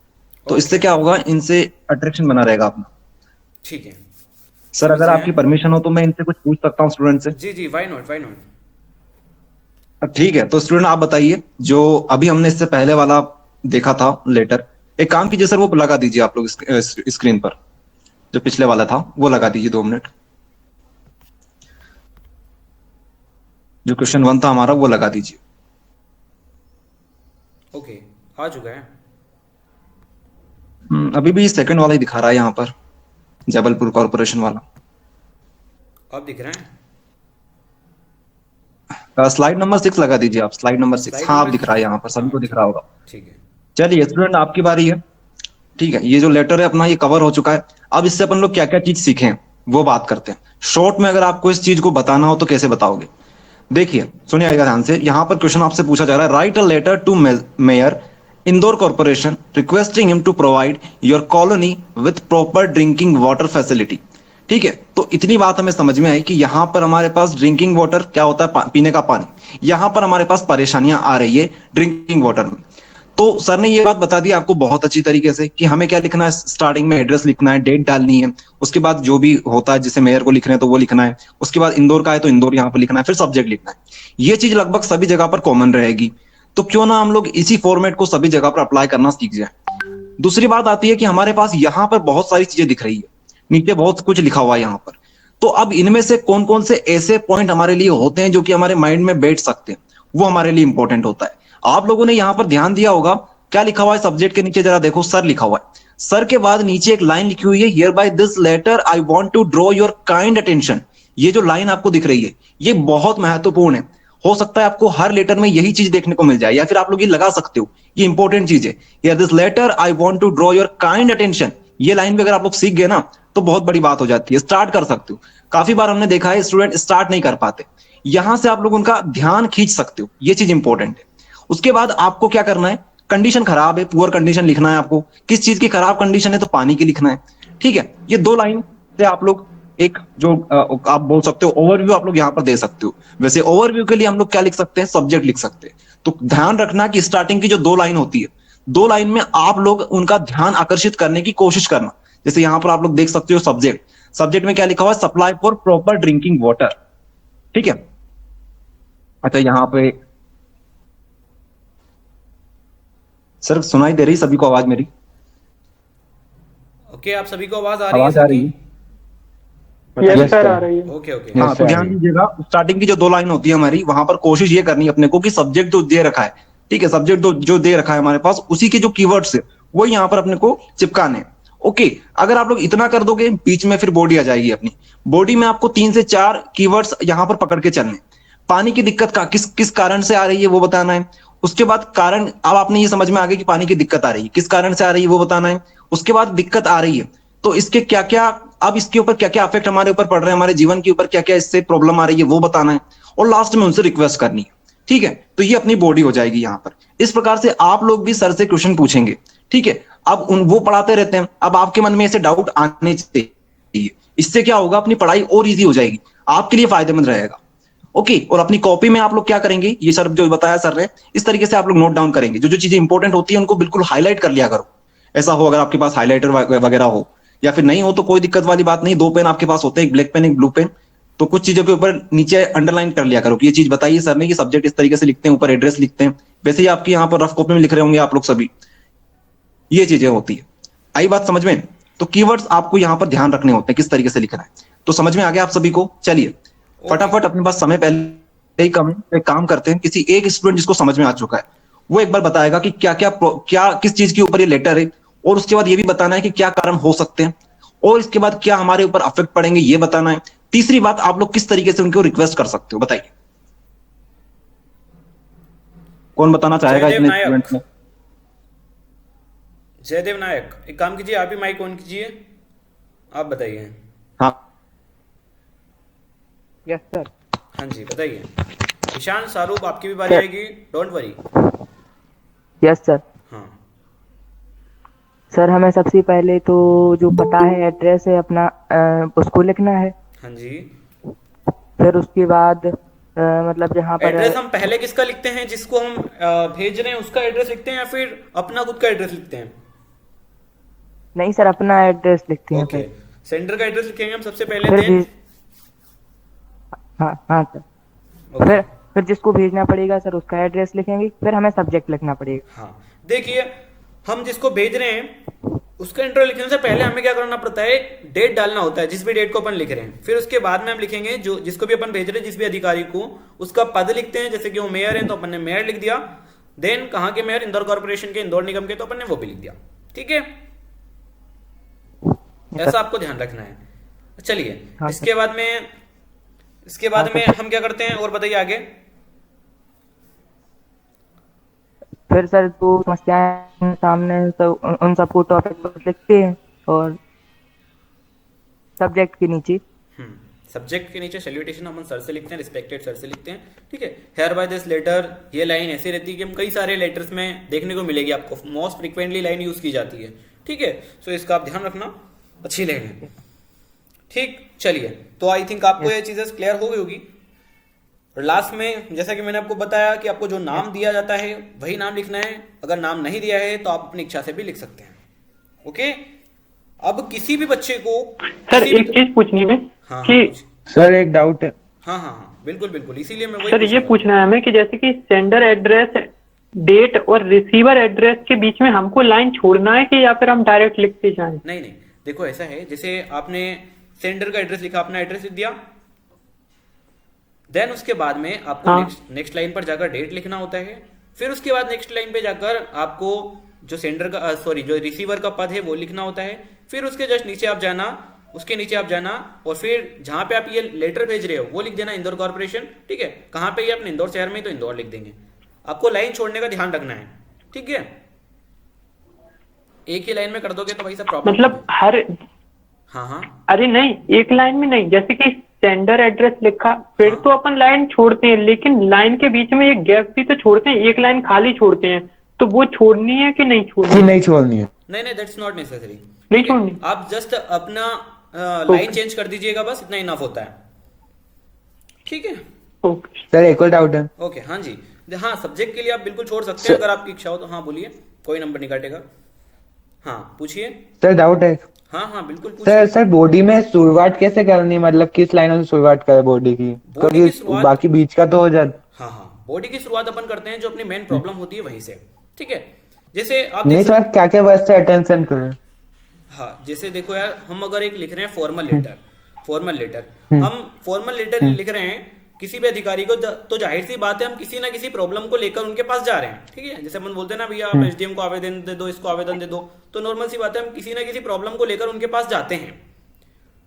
तो इससे क्या होगा, इनसे अट्रैक्शन बना रहेगा अपना। ठीक है सर, अगर आपकी परमिशन हो तो मैं इनसे कुछ पूछ सकता हूँ स्टूडेंट से? जी जी, व्हाई नॉट, व्हाई नॉट। ठीक है, तो स्टूडेंट आप बताइए, जो अभी हमने इससे पहले वाला देखा था लेटर, एक काम कीजिए सर, वो लगा दीजिए आप लोग स्क्रीन पर, जो पिछले वाला था वो लगा दीजिए 2 मिनट। जो क्वेश्चन 1 था हमारा वो लगा दीजिए। ओके, आ चुका है। अभी भी सेकंड वाला ही दिखा रहा है यहाँ पर, जबलपुर कॉर्पोरेशन वाला। अब दिख रहा है, स्लाइड नंबर 6 लगा दीजिए आप, स्लाइड नंबर 6। हाँ, आप दिख रहा है यहाँ पर, सभी को दिख रहा होगा। ठीक है, चलिए स्टूडेंट आपकी बारी है। ठीक है, ये जो लेटर है अपना ये कवर हो चुका है। अब इससे अपन लोग क्या क्या चीज सीखे हैं वो बात करते हैं। शॉर्ट में अगर आपको इस चीज को बताना हो तो कैसे बताओगे? देखिए सुनिएगा ध्यान से, यहाँ पर क्वेश्चन आपसे पूछा जा रहा है, write a letter to mayor Indore corporation requesting him to provide your colony with proper drinking water facility. ठीक है, तो इतनी बात हमें समझ में आई कि यहाँ पर हमारे पास ड्रिंकिंग वाटर क्या होता है, पीने का पानी। यहाँ पर हमारे पास परेशानियां आ रही है ड्रिंकिंग वाटर में। तो सर ने ये बात बता दी आपको बहुत अच्छी तरीके से कि हमें क्या लिखना है, स्टार्टिंग में एड्रेस लिखना है, डेट डालनी है, उसके बाद जो भी होता है जैसे मेयर को लिख रहे हैं तो वो लिखना है, उसके बाद इंदौर का है तो इंदौर यहाँ पर लिखना है, फिर सब्जेक्ट लिखना है। ये चीज लगभग सभी जगह पर कॉमन रहेगी, तो क्यों ना हम लोग इसी फॉर्मेट को सभी जगह पर अप्लाई करना सीख जाए। दूसरी बात आती है कि हमारे पास यहाँ पर बहुत सारी चीजें दिख रही है, नीचे बहुत कुछ लिखा हुआ है यहाँ पर। तो अब इनमें से कौन कौन से ऐसे पॉइंट हमारे लिए होते हैं जो कि हमारे माइंड में बैठ सकते हैं, वो हमारे लिए इंपॉर्टेंट होता है। आप लोगों ने यहाँ पर ध्यान दिया होगा, क्या लिखा हुआ है सब्जेक्ट के नीचे, जरा देखो, सर लिखा हुआ है। सर के बाद नीचे एक लाइन लिखी हुई है, hereby this letter I want to draw your kind attention. ये जो लाइन आपको दिख रही है ये बहुत महत्वपूर्ण है। हो सकता है आपको हर लेटर में यही चीज देखने को मिल जाए, या फिर आप लोग ये लगा सकते हो, ये इंपॉर्टेंट चीज है। Here this letter I want to draw your kind attention, ये लाइन भी अगर आप लोग सीख गए ना तो बहुत बड़ी बात हो जाती है, स्टार्ट कर सकते हो। काफी बार हमने देखा है स्टूडेंट स्टार्ट नहीं कर पाते, यहां से आप लोग उनका ध्यान खींच सकते हो, ये चीज इंपॉर्टेंट है। उसके बाद आपको क्या करना है, कंडीशन खराब है, पुअर कंडीशन लिखना है आपको। किस चीज की खराब कंडीशन है, तो पानी की लिखना है। ठीक है, ये 2 लाइन से आप लोग एक जो आप बोल सकते हो ओवरव्यू आप लोग यहाँ पर दे सकते हो। वैसे ओवरव्यू के लिए हम लोग क्या लिख सकते हैं, सब्जेक्ट लिख सकते हैं। तो ध्यान रखना कि स्टार्टिंग की जो 2 लाइन होती है, 2 लाइन में आप लोग उनका ध्यान आकर्षित करने की कोशिश करना। जैसे यहाँ पर आप लोग देख सकते हो सब्जेक्ट, सब्जेक्ट में क्या लिखा हुआ है, supply for proper drinking water. ठीक है, अच्छा यहाँ पे सर सुनाई दे रही सभी को आवाज मेरी? ओके, आप सभी को आवाज आ रही है आवाज आ रही है? यस सर, आ रही है। Okay okay. हाँ, तो ध्यान दीजिएगा स्टार्टिंग की जो 2 लाइन होती है हमारी, वहां पर कोशिश ये करनी है अपने को कि सब्जेक्ट जो दे रखा है, ठीक है, सब्जेक्ट जो दे रखा है हमारे पास, उसी के जो कीवर्ड्स है वो यहाँ पर अपने को चिपकाने हैं। ओके, अगर आप लोग इतना कर दोगे, बीच में फिर बॉडी आ जाएगी अपनी। बॉडी में आपको 3 से 4 कीवर्ड्स यहाँ पर पकड़ के चलने। पानी की दिक्कत का किस किस कारण से आ रही है वो बताना है। उसके बाद कारण, अब आपने ये समझ में आ गया कि पानी की दिक्कत आ रही है, किस कारण से आ रही है वो बताना है। उसके बाद दिक्कत आ रही है तो इसके क्या क्या, अब इसके ऊपर क्या क्या इफेक्ट हमारे ऊपर पड़ रहे हैं, हमारे जीवन के ऊपर क्या क्या इससे प्रॉब्लम आ रही है वो बताना है। और लास्ट में उनसे रिक्वेस्ट करनी है। ठीक है, तो ये अपनी बॉडी हो जाएगी यहाँ पर। इस प्रकार से आप लोग भी सर से क्वेश्चन पूछेंगे। ठीक है, अब वो पढ़ाते रहते हैं, अब आपके मन में ऐसे डाउट आने चाहिए। इससे क्या होगा, अपनी पढ़ाई और इजी हो जाएगी, आपके लिए फायदेमंद रहेगा। ओके, और अपनी कॉपी में आप लोग क्या करेंगे, ये सर जो बताया सर ने, इस तरीके से आप लोग नोट डाउन करेंगे। जो जो चीजें इंपॉर्टेंट होती है उनको बिल्कुल हाईलाइट कर लिया करो। ऐसा हो, अगर आपके पास हाईलाइटर वगैरह हो, या फिर नहीं हो तो कोई दिक्कत वाली बात नहीं, 2 पेन आपके पास होते हैं, एक ब्लैक पेन एक ब्लू पेन। तो कुछ चीजों के ऊपर नीचे अंडरलाइन कर लिया करो कि ये चीज बताइए सर ने, कि सब्जेक्ट इस तरीके से लिखते हैं, ऊपर एड्रेस लिखते हैं। वैसे ही आपकी यहाँ पर रफ कॉपी में लिख रहे होंगे आप लोग सभी, ये चीजें होती है। आई बात समझ में? तो कीवर्ड्स आपको यहाँ पर ध्यान रखने होते हैं, किस तरीके से लिखना है। तो समझ में आ गया आप सभी को? चलिए फटाफट, अपने पास समय पहले ही कम है, एक काम करते हैं, किसी एक स्टूडेंट जिसको समझ में आ चुका है वो एक बार बताएगा कि क्या क्या किस चीज के ऊपर ये लेटर है, और उसके बाद ये भी बताना है कि क्या कारण हो सकते हैं, और इसके बाद क्या हमारे ऊपर अफेक्ट पड़ेंगे ये बताना है। तीसरी बात, आप लोग किस तरीके से उनको रिक्वेस्ट कर सकते हो, बताइए कौन बताना चाहेगा जयदेव इतने नायक। स्टूडेंट में? जयदेव नायक, एक काम कीजिए, आप ही माइक ऑन कीजिए, आप बताइए। हाँ यस सर। हाँ जी बताइए। ईशान, शाहरुख, आपकी भी बारी आएगी, डोंट वरी। Yes sir. हाँ सर हमें सबसे पहले तो जो पता है, एड्रेस है अपना, उसको लिखना है। हाँ जी। फिर उसके बाद मतलब जहाँ पर एड्रेस हम पहले किसका लिखते हैं, जिसको हम भेज रहे हैं उसका एड्रेस लिखते हैं, या फिर अपना खुद का एड्रेस लिखते हैं? नहीं सर, अपना एड्रेस लिखते हैं। ओके, सेंडर का एड्रेस लिखेंगे हम सबसे पहले, फिर देन हाँ हाँ सर। फिर जिसको भेजना पड़ेगा सर उसका एड्रेस लिखेंगे। फिर हमें सब्जेक्ट लिखना पड़ेगा। हाँ देखिए, हम जिसको भेज रहे हैं उसका इंट्रो लिखने से पहले हमें क्या करना पड़ता है, डेट डालना होता है, जिस भी डेट को अपन लिख रहे हैं। फिर उसके बाद में हम लिखेंगे जो जिसको भी अपन भेज रहे हैं, जिस भी अधिकारी को, उसका पद लिखते हैं। जैसे कि वो मेयर है तो अपन ने मेयर लिख दिया। देन कहाँ के मेयर, इंदौर कॉर्पोरेशन के, इंदौर निगम के, तो अपन ने वो भी लिख दिया। ठीक है, ऐसा आपको ध्यान रखना है। चलिए हाँ, इसके बाद में हम क्या करते हैं, और बताइए आगे। फिर सर जो समस्याएं सामने तो उन सबको टॉपिक पर लिखते हैं, और सब्जेक्ट के नीचे सब्जेक्ट के नीचे सैल्यूटेशन अपन सर से लिखते हैं, रिस्पेक्टेड सर से लिखते हैं। ठीक है, हेयर बाय दिस लेटर, ये लाइन ऐसी रहती है कि हम कई सारे लेटर्स में देखने को मिलेगी आपको, मोस्ट फ्रिक्वेंटली लाइन यूज की जाती है। ठीक है, सो इसका आप ध्यान रखना, अच्छी लाइन है। ठीक, चलिए, तो आई थिंक आपको ये चीजें क्लियर हो गई होगी। और लास्ट में जैसा कि मैंने आपको बताया कि आपको जो नाम दिया जाता है वही नाम लिखना है। अगर नाम नहीं दिया है तो आप अपनी इच्छा से भी लिख सकते हैं। ओके, अब किसी भी बच्चे को सर एक चीज पूछनी है हाँ, कि सर एक डाउट है। हाँ बिल्कुल बिल्कुल, इसीलिए मैं वही सर ये पूछना है हमें कि जैसे कि सेंडर एड्रेस, डेट और रिसीवर एड्रेस के बीच में हमको लाइन छोड़ना है, कि या फिर हम डायरेक्ट लिखते जाएं? नहीं, देखो ऐसा है, जैसे आपने सेंडर का एड्रेस लिखा, अपना एड्रेस लिख दिया, देन उसके बाद में आपको नेक्स्ट लाइन पर जाकर डेट लिखना होता है। फिर उसके बाद नेक्स्ट लाइन पे जाकर आपको जो सेंडर का जो रिसीवर का पद है वो लिखना होता है। फिर उसके जस्ट नीचे आप जाना, उसके नीचे आप जाना, और फिर जहां पे आप ये लेटर भेज रहे हो वो लिख देना इंदौर कॉर्पोरेशन। ठीक है, कहां पे ये अपने इंदौर शहर में, तो इंदौर लिख देंगे। आपको लाइन छोड़ने का ध्यान रखना है। ठीक है, एक ही लाइन में कर दोगे तो भाई सब प्रॉब्लम, मतलब हर हाँ अरे नहीं, एक लाइन में नहीं, जैसे कि सेंडर एड्रेस लिखा, फिर तो अपन लाइन छोड़ते हैं, लेकिन लाइन के बीच में एक गैप भी तो छोड़ते हैं, एक लाइन खाली छोड़ते हैं, तो वो छोड़नी है कि नहीं छोड़नी? नहीं छोड़नी है। नहीं, दैट्स नॉट नेसेसरी, नहीं छोड़नी। आप जस्ट अपना लाइन चेंज कर दीजिएगा, बस इतना इनफ होता है। ठीक है ओके सर एक और डाउट है। ओके हाँ जी, हाँ सब्जेक्ट के लिए आप बिल्कुल छोड़ सकते हैं अगर आपकी इच्छा हो तो। हाँ बोलिए, कोई नंबर नहीं काटेगा। हाँ पूछिए। सर डाउट है हाँ हाँ बिल्कुल सर। पूछिए। सर बॉडी में शुरुआत कैसे करनी है, मतलब किस लाइनों से शुरुआत करें बॉडी की? बॉडी की क्योंकि शुरुआत- बाकी बीच का तो हो जाता। हाँ हाँ, बॉडी की शुरुआत अपन करते हैं जो अपनी मेन प्रॉब्लम होती है वहीं से। ठीक है, जैसे आप नहीं सर, क्या क्या वर्ड से अटेंशन करें? हाँ जैसे देखो यार, हम अगर एक लिख रहे हैं फॉर्मल लेटर, हम फॉर्मल लेटर लिख रहे हैं किसी भी अधिकारी को, तो जाहिर सी बात है हम किसी ना किसी प्रॉब्लम को लेकर उनके पास जा रहे हैं। ठीक है, जैसे अपन बोलते हैं ना भैया आप एसडीएम को आवेदन दे दो, इसको आवेदन दे दो, तो नॉर्मल सी बात है हम किसी ना किसी प्रॉब्लम को लेकर उनके पास जाते हैं,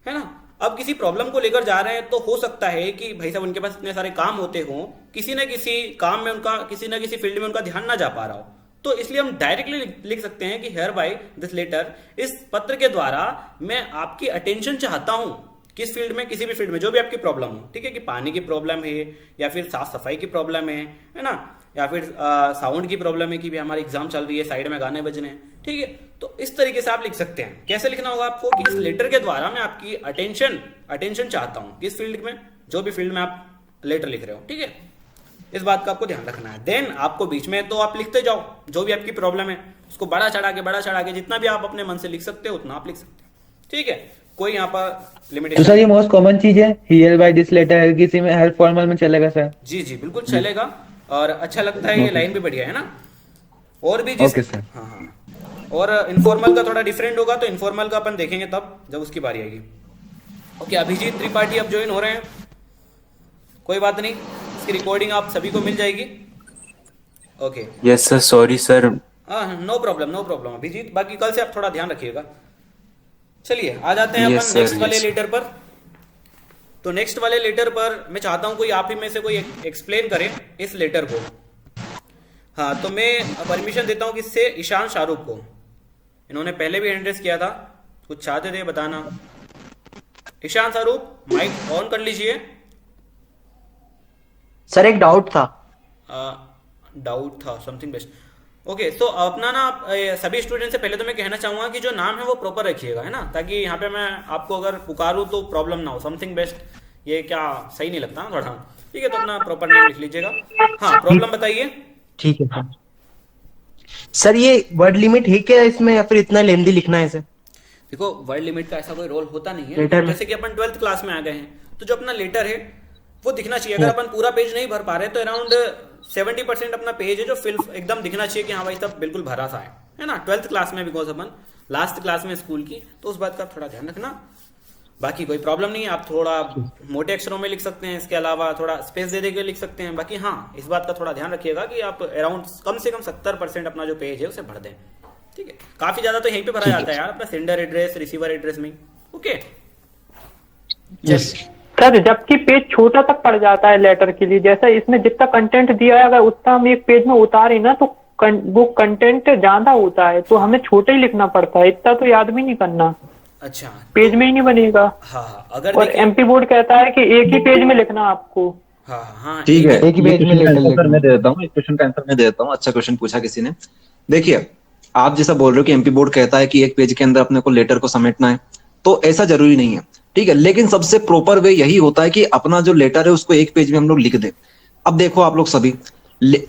है ना। अब किसी प्रॉब्लम को लेकर जा रहे हैं तो हो सकता है कि भाई साहब उनके पास इतने सारे काम होते हों, किसी ना किसी काम में उनका, किसी ना किसी फील्ड में उनका ध्यान ना जा पा रहा हो, तो इसलिए हम डायरेक्टली लिख सकते हैं कि हेयर बाय दिस लेटर, इस पत्र के द्वारा मैं आपकी अटेंशन चाहता हूं किस फील्ड में, किसी भी फील्ड में जो भी आपकी प्रॉब्लम हो। ठीक है, कि पानी की प्रॉब्लम है या फिर साफ सफाई की प्रॉब्लम है ना, या फिर साउंड की प्रॉब्लम है कि भी हमारी एग्जाम चल रही है, साइड में गाने बजने हैं। ठीक है, तो इस तरीके से आप लिख सकते हैं। कैसे लिखना होगा आपको कि इस लेटर के द्वारा मैं आपकी अटेंशन चाहता हूं किस फील्ड में, जो भी फील्ड में आप लेटर लिख रहे हो। ठीक है, इस बात का आपको ध्यान रखना है। देन आपको बीच में तो आप लिखते जाओ जो भी आपकी प्रॉब्लम है, उसको बड़ा चढ़ा के जितना भी आप अपने मन से लिख सकते हो उतना आप लिख सकते हो। ठीक है, कोई यहाँ पर लिमिटेशन। तो सर ये मोस्ट कॉमन चीज है, हियर बाय दिस लेटर, हर किसी में हर फॉर्मल में चलेगा सर? जी जी बिल्कुल चलेगा, और अच्छा लगता है, ये लाइन भी बढ़िया है ना। और भी जिस ओके सर। हाँ हाँ, और इनफॉर्मल का थोड़ा डिफरेंट होगा, तो इनफॉर्मल का अपन देखेंगे तब जब उसकी बारी आएगी। ओके, अभिजीत त्रिपाठी अब ज्वाइन हो रहे हैं, कोई बात नहीं, इसकी रिकॉर्डिंग आप सभी को मिल जाएगी। Okay yes sir, sorry sir. हाँ नो प्रॉब्लम अभिजीत, बाकी कल से आप थोड़ा ध्यान रखिएगा। चलिए आ जाते हैं Yes, अपन sir, नेक्स्ट वाले yes. लेटर पर। तो नेक्स्ट वाले लेटर पर मैं चाहता हूं कोई आप ही में से कोई एक्सप्लेन करे इस लेटर को। हाँ, तो मैं परमिशन देता हूं किससे, ईशान शाहरुख को। इन्होंने पहले भी हैंड रेस किया था, कुछ चाहते थे बताना। ईशान शाहरुख माइक ऑन कर लीजिए। सर एक डाउट था। डाउट था, समथिंग बेस्ट। ओके, तो अपना ना सभी स्टूडेंट से पहले तो मैं कहना चाहूंगा कि जो नाम है वो प्रॉपर रखिएगा, है ना, ताकि यहाँ पे मैं आपको अगर पुकारूं तो प्रॉब्लम ना हो। समथिंग बेस्ट ये क्या सही नहीं लगता थोड़ा। ठीक है, तो अपना प्रॉपर नेम लिख लीजिएगा। हाँ, प्रॉब्लम बताइए। ठीक है सर। सर ये वर्ड लिमिट है क्या इसमें, या फिर इतना लेंदी लिखना है सर? देखो, वर्ड लिमिट का ऐसा कोई रोल होता नहीं है। लेटर में? जैसे कि अपन 12th क्लास में आ गए हैं, तो जो अपना लेटर है वो दिखना चाहिए। अगर अपन पूरा पेज नहीं भर पा रहे तो अराउंड 70% अपना पेज है जो फिल एकदम दिखना चाहिए कि हाँ भाई सब बिल्कुल भरा सा है ना। 12th क्लास में, बिकॉज अपन लास्ट क्लास में स्कूल की, तो उस बात का थोड़ा ध्यान रखना। बाकी कोई प्रॉब्लम नहीं है, आप थोड़ा मोटे अक्षरों में लिख सकते हैं, इसके अलावा थोड़ा स्पेस दे के लिख सकते हैं। बाकी हाँ, इस बात का थोड़ा ध्यान रखिएगा कि आप अराउंड कम से कम 70% अपना जो पेज है उसे भर दें। ठीक है, काफी ज्यादा तो यहीं पे भरा जाता है यार, अपना सेंडर एड्रेस, रिसीवर एड्रेस में। ओके यस सर, जबकि पेज छोटा तक पड़ जाता है लेटर के लिए, जैसा इसमें जितना कंटेंट दिया है अगर उतना हम एक पेज में उतारे ना तो वो कंटेंट ज्यादा होता है, तो हमें छोटा ही लिखना पड़ता है, इतना तो याद भी नहीं करना। अच्छा, पेज में ही नहीं बनेगा। हाँ अगर और एमपी बोर्ड कहता है कि एक ही पेज में लिखना आपको। हाँ हाँ ठीक है, एक ही पेज में क्वेश्चन का लेटर आंसर लिखना। मैं दे देता हूँ, इस क्वेश्चन का आंसर मैं दे देता हूँ। अच्छा क्वेश्चन पूछा किसी ने। देखिए, आप जैसा बोल रहे हो कि एमपी बोर्ड कहता है कि एक पेज के अंदर अपने को लेटर को समेटना है, तो ऐसा जरूरी नहीं है। ठीक है, लेकिन सबसे प्रॉपर वे यही होता है कि अपना जो लेटर है उसको एक पेज में हम लोग लिख दें। अब देखो आप लोग सभी,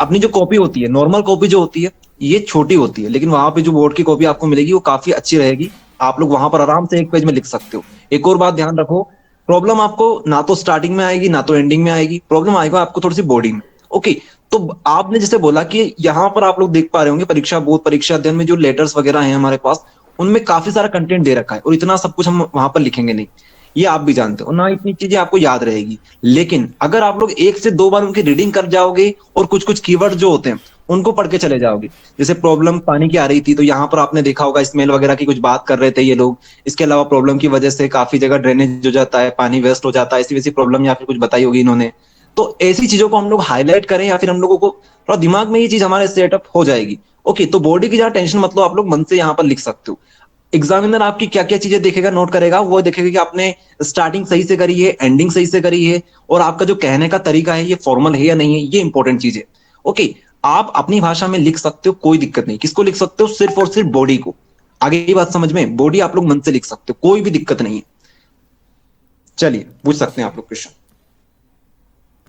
अपनी जो कॉपी होती है, नॉर्मल कॉपी जो होती है, ये छोटी होती है, लेकिन वहां पे जो बोर्ड की कॉपी आपको मिलेगी वो काफी अच्छी रहेगी। आप लोग वहां पर आराम से एक पेज में लिख सकते हो। एक और बात ध्यान रखो, प्रॉब्लम आपको ना तो स्टार्टिंग में आएगी ना तो एंडिंग में आएगी, प्रॉब्लम आएगा आपको थोड़ी सी बॉडी में। ओके, तो आपने जैसे बोला कि यहाँ पर आप लोग देख पा रहे होंगे परीक्षा बोर्ड परीक्षा अध्ययन में जो लेटर्स वगैरह हैं हमारे पास, उनमें काफी सारा कंटेंट दे रखा है, और इतना सब कुछ हम वहां पर लिखेंगे नहीं, ये आप भी जानते हो ना, इतनी चीजें आपको याद रहेगी। लेकिन अगर आप लोग 1 से 2 बार उनकी रीडिंग कर जाओगे और कुछ कुछ कीवर्ड जो होते हैं उनको पढ़ के चले जाओगे, जैसे प्रॉब्लम पानी की आ रही थी तो यहाँ पर आपने देखा होगा स्मेल वगैरह की कुछ बात कर रहे थे ये लोग। इसके अलावा प्रॉब्लम की वजह से काफी जगह ड्रेनेज हो जाता है, पानी वेस्ट हो जाता है, ऐसी वैसी प्रॉब्लम या फिर कुछ बताई होगी इन्होंने। तो ऐसी चीजों को हम लोग हाईलाइट करें या फिर हम लोगों को थोड़ा दिमाग में ये चीज हमारे सेटअप हो जाएगी। ओके, तो बॉडी की जहाँ टेंशन मतलब आप लोग मन से यहाँ पर लिख सकते हो। एग्जामिनर आपकी क्या क्या चीजें देखेगा, नोट करेगा, वो देखेगा कि आपने स्टार्टिंग सही से करी है, एंडिंग सही से करी है, और आपका जो कहने का तरीका है ये फॉर्मल है या नहीं है, ये इंपॉर्टेंट चीज है। ओके, आप अपनी भाषा में लिख सकते हो, कोई दिक्कत नहीं। किसको लिख सकते हो? सिर्फ और सिर्फ बॉडी को। आगे ये बात समझ में, बॉडी आप लोग मन से लिख सकते हो, कोई भी दिक्कत नहीं है। चलिए पूछ सकते हैं आप लोग question.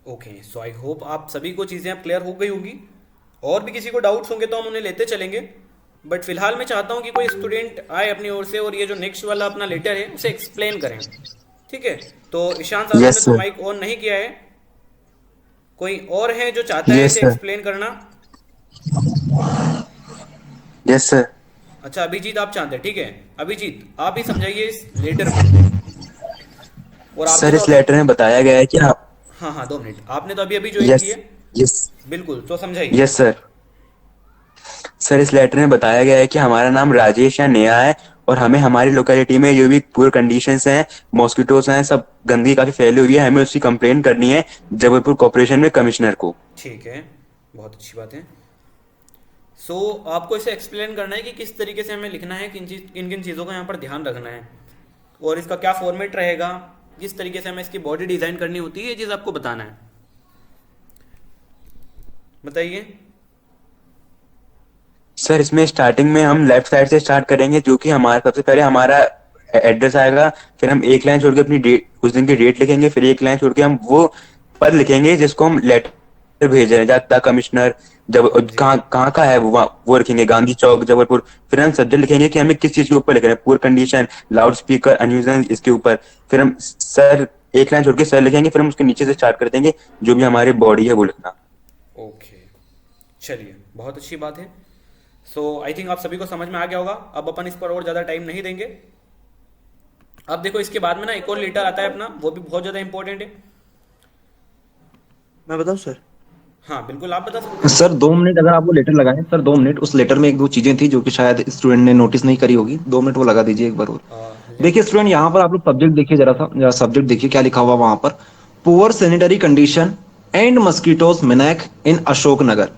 Okay, so I hope आप सभी को चीज़ें अब क्लियर हो गई होगी। और भी किसी को डाउट्स होंगे तो हम उन्हें लेते चलेंगे, बट फिलहाल मैं चाहता हूँ कि कोई स्टूडेंट आए अपनी ओर से और ये जो नेक्स्ट वाला अपना लेटर है उसे एक्सप्लेन करें। ठीक है, तो ईशान साहब ने Yes, तो sir. माइक ऑन नहीं किया है, कोई और है जो चाहता है Yes, इसे sir. एक्सप्लेन करना? Yes sir. अच्छा, अभिजीत आप चाहते हैं, ठीक है। अभिजीत आप ही समझाइए इस लेटर को। और आपने सर तो इस अभी, लेटर में बताया गया है कि आप, हाँ हाँ 2 मिनट, आपने तो अभी अभी ज्वाइन की यस है। यस बिल्कुल, तो समझाइए। Yes sir. सर इस लेटर में बताया गया है कि हमारा नाम राजेश या नेहा है, और हमें हमारी लोकेलिटी में जो भी पुअर कंडीशंस हैं, मॉस्किटोस हैं, सब गंदगी काफी फैली हुई है, हमें उसकी कंप्लेन करनी है जबलपुर कॉर्पोरेशन में कमिश्नर को। ठीक है, बहुत अच्छी बात है। सो आपको इसे एक्सप्लेन करना है कि किस तरीके से हमें लिखना है, किन किन चीज़ों का यहाँ पर ध्यान रखना है, और इसका क्या फॉर्मेट रहेगा, किस तरीके से हमें इसकी बॉडी डिजाइन करनी होती है, ये चीज़ आपको बताना है। बताइए। सर इसमें स्टार्टिंग में हम लेफ्ट साइड से स्टार्ट करेंगे, जो कि हमारा सबसे पहले हमारा एड्रेस आएगा, फिर हम एक लाइन छोड़ के अपनी डेट, उस दिन की डेट लिखेंगे, फिर एक लाइन छोड़ के हम वो पद लिखेंगे जिसको हम लेटर भेज रहे हैं, द कमिश्नर, जब कहाँ कहाँ का है वो रखेंगे, गांधी चौक जबलपुर। फिर हम सब्जेक्ट लिखेंगे कि हमें किस चीज के ऊपर लिख रहे हैं, पुअर कंडीशन, लाउड स्पीकर, अनयूजन, इसके ऊपर। फिर हम सर एक लाइन छोड़ के सर लिखेंगे, फिर हम उसके नीचे से स्टार्ट कर देंगे जो भी हमारी बॉडी है वो लिखना। ओके, चलिए, बहुत अच्छी बात है। सो आई थिंक आप सभी को समझ में आ गया होगा। अब अपन इस पर और ज़्यादा टाइम नहीं देंगे। अब देखो, इसके बाद में ना एक और लेटर आता है अपना, वो भी बहुत ज़्यादा इंपॉर्टेंट है। मैं बताऊं सर? हाँ बिल्कुल, आप बता सकते सर 2 मिनट अगर आपको लेटर लगाए सर, 2 मिनट, उस लेटर में एक दो चीजें थी जो कि शायद स्टूडेंट ने नोटिस नहीं करी होगी, 2 मिनट वो लगा दीजिए एक बार और। देखिए स्टूडेंट, यहाँ पर आप लोग सब्जेक्ट देखिए, जरा सब्जेक्ट देखिए क्या लिखा हुआ वहां पर, poor sanitary condition and mosquitoes menace in Ashok Nagar.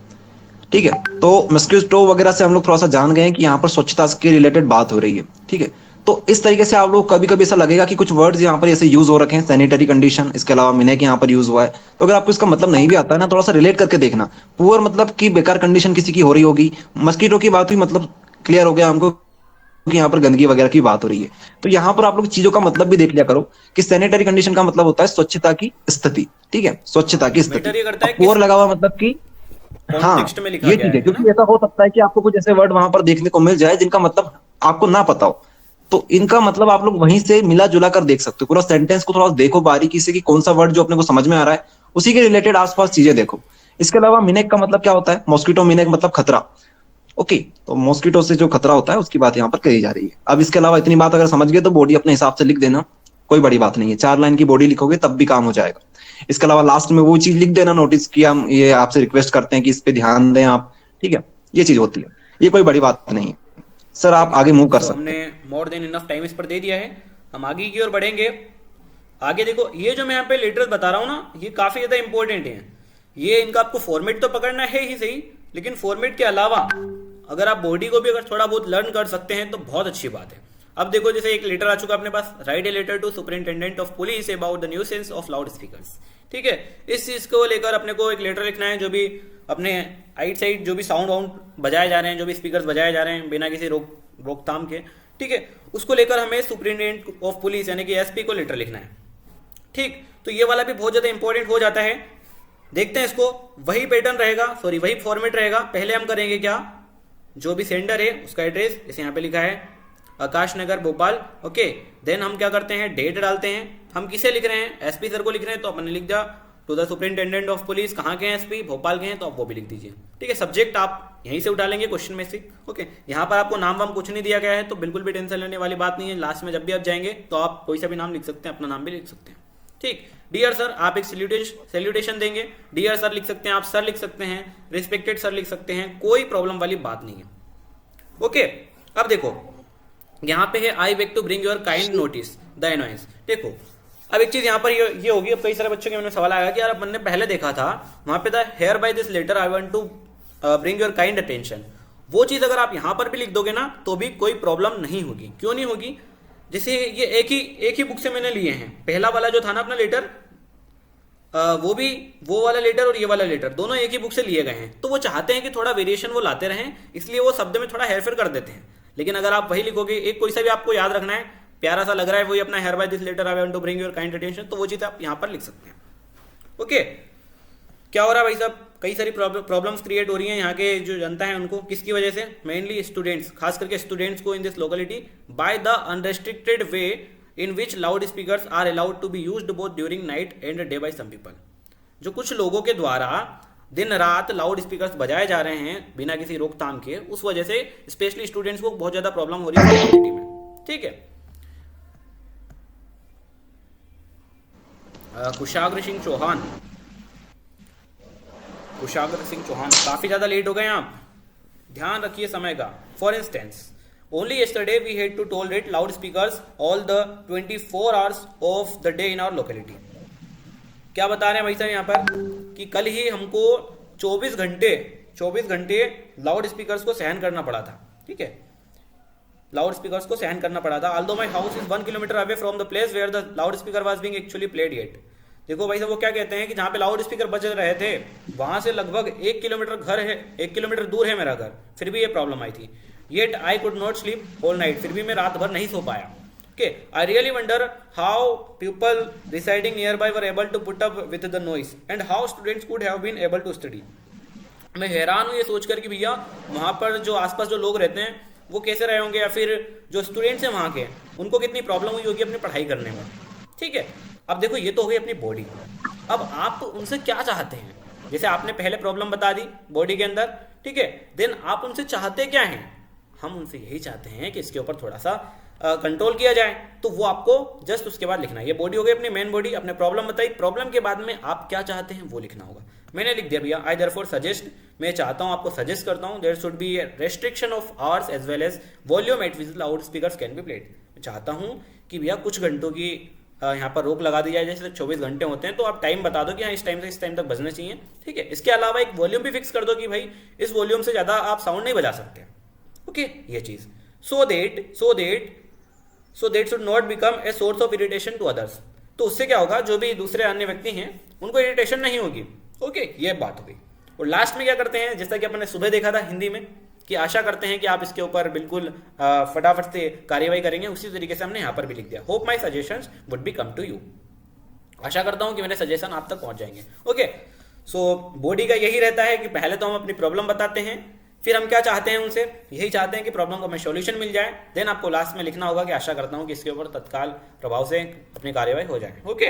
ठीक है, तो मस्किटो वगैरह से हम लोग थोड़ा सा जान गए हैं कि यहाँ पर स्वच्छता के रिलेटेड बात हो रही है। ठीक है, तो इस तरीके से आप लोग कभी कभी ऐसा लगेगा कि कुछ वर्ड्स यहाँ पर ऐसे यूज हो रखे हैं, सैनिटरी कंडीशन, इसके अलावा मिनेक यहाँ पर यूज हुआ है। तो अगर आपको इसका मतलब नहीं भी आता है ना, थोड़ा सा रिलेट करके देखना। पुअर मतलब कि बेकार कंडीशन किसी की हो रही होगी, मस्कीटो की बात हुई, मतलब क्लियर हो गया हमको कि यहाँ पर गंदगी वगैरह की बात हो रही है। तो यहाँ पर आप लोग चीजों का मतलब भी देख लिया करो कि सैनिटरी कंडीशन का मतलब होता है स्वच्छता की स्थिति। ठीक है, स्वच्छता की मैटर स्थिति। ये करता है कि पुअर लगा हुआ मतलब कि हाँ, कॉन्टेक्स्ट में लिखा ये गया चीज है, है क्योंकि ना? ऐसा हो सकता है कि आपको कुछ ऐसे वर्ड वहां पर देखने को मिल जाए जिनका मतलब आपको ना पता हो, तो इनका मतलब आप लोग वहीं से मिला जुला कर देख सकते हो। पूरा सेंटेंस को थोड़ा देखो बारीकी से कि कौन सा वर्ड जो अपने को समझ में आ रहा है, उसी के रिलेटेड आसपास चीजें देखो। इसके अलावा मिनेक का मतलब क्या होता है, मॉस्किटो मिनेक मतलब खतरा। ओके, तो मॉस्किटो से जो खतरा होता है उसकी बात यहाँ पर कही जा रही है। अब इसके अलावा इतनी बात अगर समझ गए तो बॉडी अपने हिसाब से लिख देना, कोई बड़ी बात नहीं है। 4 लाइन की बॉडी लिखोगे तब भी काम हो जाएगा। इसके अलावा लास्ट में वो चीज लिख देना, नोटिस किया, हम ये आपसे रिक्वेस्ट करते हैं कि इस पे ध्यान दें आप। ठीक है, ये चीज होती है, ये कोई बड़ी बात नहीं है। सर आप आगे मूव कर तो सकते हमने हैं। मोर देन इनफ टाइम इस पर दे दिया है, हम आगे की ओर बढ़ेंगे। आगे देखो, ये जो मैं यहाँ पे लेटर्स बता रहा हूँ ना, ये काफी ज्यादा इंपॉर्टेंट है। ये इनका आपको फॉर्मेट तो पकड़ना है ही सही, लेकिन फॉर्मेट के अलावा अगर आप बॉडी को भी अगर थोड़ा बहुत लर्न कर सकते हैं तो बहुत अच्छी बात है। अब देखो, जैसे एक लेटर आ चुका अपने पास, write a letter to superintendent of police about the nuisance of loudspeakers. ठीक है, इस चीज को लेकर अपने को एक लेटर लिखना है, जो भी अपने आइट साइड जो भी साउंड वाउंड बजाए जा रहे हैं, जो भी स्पीकर्स बजाए जा रहे हैं बिना किसी रोकथाम के, ठीक है, उसको लेकर हमें सुपरिंटेंडेंट ऑफ पुलिस यानी कि एसपी को लेटर लिखना है। ठीक, तो ये वाला भी बहुत ज्यादा इंपॉर्टेंट हो जाता है। देखते हैं इसको, वही पैटर्न रहेगा, सॉरी वही फॉर्मेट रहेगा। पहले हम करेंगे क्या, जो भी सेंडर है उसका एड्रेस, जैसे यहाँ पे लिखा है आकाश नगर भोपाल। ओके, देन हम क्या करते हैं, डेट डालते हैं। हम किसे लिख रहे हैं, एसपी सर को लिख रहे हैं, तो अपने लिख दिया to the superintendent of police. कहाँ के हैं एसपी, भोपाल के हैं, तो आप वो भी लिख दीजिए। ठीक है, सब्जेक्ट आप यहीं से उठा लेंगे क्वेश्चन में से। ओके, यहाँ पर आपको नाम वाम कुछ नहीं दिया गया है, तो बिल्कुल भी टेंशन लेने वाली बात नहीं है। लास्ट में जब भी आप जाएंगे तो आप कोई सा भी नाम लिख सकते हैं, अपना नाम भी लिख सकते हैं। ठीक, डियर सर आप एक सैल्यूटेशन देंगे, डियर सर लिख सकते हैं, आप सर लिख सकते हैं, रिस्पेक्टेड सर लिख सकते हैं, कोई प्रॉब्लम वाली बात नहीं है। ओके, अब देखो यहाँ पे है I beg to bring your kind notice the annoyance. देखो, अब एक चीज यहाँ पर ये होगी। अब कई सारे बच्चों के मन में सवाल आएगा कि यार अपन ने पहले देखा था वहां पे था hereby this letter I want to bring your kind attention. वो चीज अगर आप यहाँ पर भी लिख दोगे ना तो भी कोई प्रॉब्लम नहीं होगी। क्यों नहीं होगी, जैसे ये एक ही बुक से मैंने लिए हैं। पहला वाला जो था ना अपना लेटर, वो वाला लेटर और ये वाला लेटर दोनों एक ही बुक से लिए गए हैं। तो वो चाहते हैं कि थोड़ा वेरिएशन वो लाते रहें, इसलिए वो शब्द में थोड़ा हेरफेर कर देते हैं। लेकिन अगर आप वही लिखोगे, एक कोई सा भी आपको याद रखना है, प्यारा सा लग रहा है, वही अपना hereby this letter I want to bring your kind attention, तो वो चीज़ आप यहाँ पर लिख सकते हैं। ओके, क्या हो रहा है भाई साहब, कई सारी प्रॉब्लम्स क्रिएट हो रही हैं यहाँ के जो जनता है उनको, किसकी वजह से, मेनली स्टूडेंट्स, खास करके स्टूडेंट्स को in this locality, by the unrestricted way in which loud speakers are allowed to be used both during night and day by some people. जो कुछ लोगों के द्वारा दिन रात लाउड स्पीकर्स बजाए जा रहे हैं बिना किसी रोकथाम के, उस वजह से स्पेशली स्टूडेंट्स को बहुत ज्यादा प्रॉब्लम हो रही है लोकेलिटी में। ठीक है, कुशाग्र सिंह चौहान, कुशाग्र सिंह चौहान, काफी ज्यादा लेट हो गए आप, ध्यान रखिए समय का। For instance, only yesterday we had to tolerate loud speakers all the 24 hours of the day in our locality. क्या बता रहे हैं भाई साहब यहाँ पर कि कल ही हमको 24 घंटे लाउड स्पीकर्स को सहन करना पड़ा था। ठीक है, लाउड स्पीकर्स को सहन करना पड़ा था। Although my house is 1 kilometre away from the place where the loud speaker was being actually played yet. देखो भाई साहब वो क्या कहते हैं कि जहां पे लाउड स्पीकर बज रहे थे वहां से लगभग 1 किलोमीटर घर है, 1 किलोमीटर दूर है मेरा घर, फिर भी ये प्रॉब्लम आई थी। Yet I could not sleep whole night, फिर भी मैं रात भर नहीं सो पाया। Okay, I really wonder how people residing nearby were able to put up with the noise and how students could have been able to study. मैं हैरान हूँ ये सोचकर कि भैया वहाँ पर जो आसपास जो लोग रहते हैं वो कैसे रहे होंगे, या फिर जो स्टूडेंट्स हैं वहाँ के उनको कितनी प्रॉब्लम हुई होगी अपनी पढ़ाई करने में। ठीक है, अब देखो ये तो हुई अपनी बॉडी, अब आप उनसे क्या चाहते हैं, जैसे आपने पहले प्रॉब्लम बता दी बॉडी के अंदर। ठीक है, देन आप उनसे चाहते क्या हैं, हम उनसे यही चाहते हैं कि इसके ऊपर थोड़ा सा कंट्रोल किया जाए, तो वो आपको जस्ट उसके बाद लिखना है। ये बॉडी हो गई अपनी मेन बॉडी, अपने प्रॉब्लम बताई, प्रॉब्लम के बाद में आप क्या चाहते हैं वो लिखना होगा। मैंने लिख दिया भैया, आई देयरफॉर सजेस्ट, मैं चाहता हूं, आपको सजेस्ट करता हूं, there should be restriction of hours as well as volume at which loud speakers can be played. मैं चाहता हूं कि भैया कुछ घंटों की यहाँ पर रोक लगा दी जाए, जैसे 24 घंटे होते हैं तो आप टाइम बता दो कि हाँ इस टाइम से इस टाइम तक बजने चाहिए। ठीक है, इसके अलावा एक वॉल्यूम भी फिक्स कर दो कि भाई इस वॉल्यूम से ज्यादा आप साउंड नहीं बजा सकते। ओके, ये चीज so that should not become a source of irritation to others, तो उससे क्या होगा, जो भी दूसरे अन्य व्यक्ति हैं उनको इरिटेशन नहीं होगी। ओके, ये बात हो गई। और लास्ट में क्या करते हैं, जैसा कि अपन ने सुबह देखा था हिंदी में, कि आशा करते हैं कि आप इसके ऊपर बिल्कुल फटाफट से कार्यवाही करेंगे, उसी तरीके से हमने यहाँ पर भी लिख दिया, hope my suggestions would be come to you. आशा करता हूँ कि मेरे सजेशन आप तक पहुंच जाएंगे। ओके, सो बॉडी का यही रहता है कि पहले तो हम अपनी प्रॉब्लम बताते हैं, फिर हम क्या चाहते हैं उनसे, यही चाहते हैं कि प्रॉब्लम का हमें सॉल्यूशन मिल जाए, देन आपको लास्ट में लिखना होगा कि आशा करता हूं कि इसके ऊपर तत्काल प्रभाव से अपनी कार्यवाही हो जाए। ओके,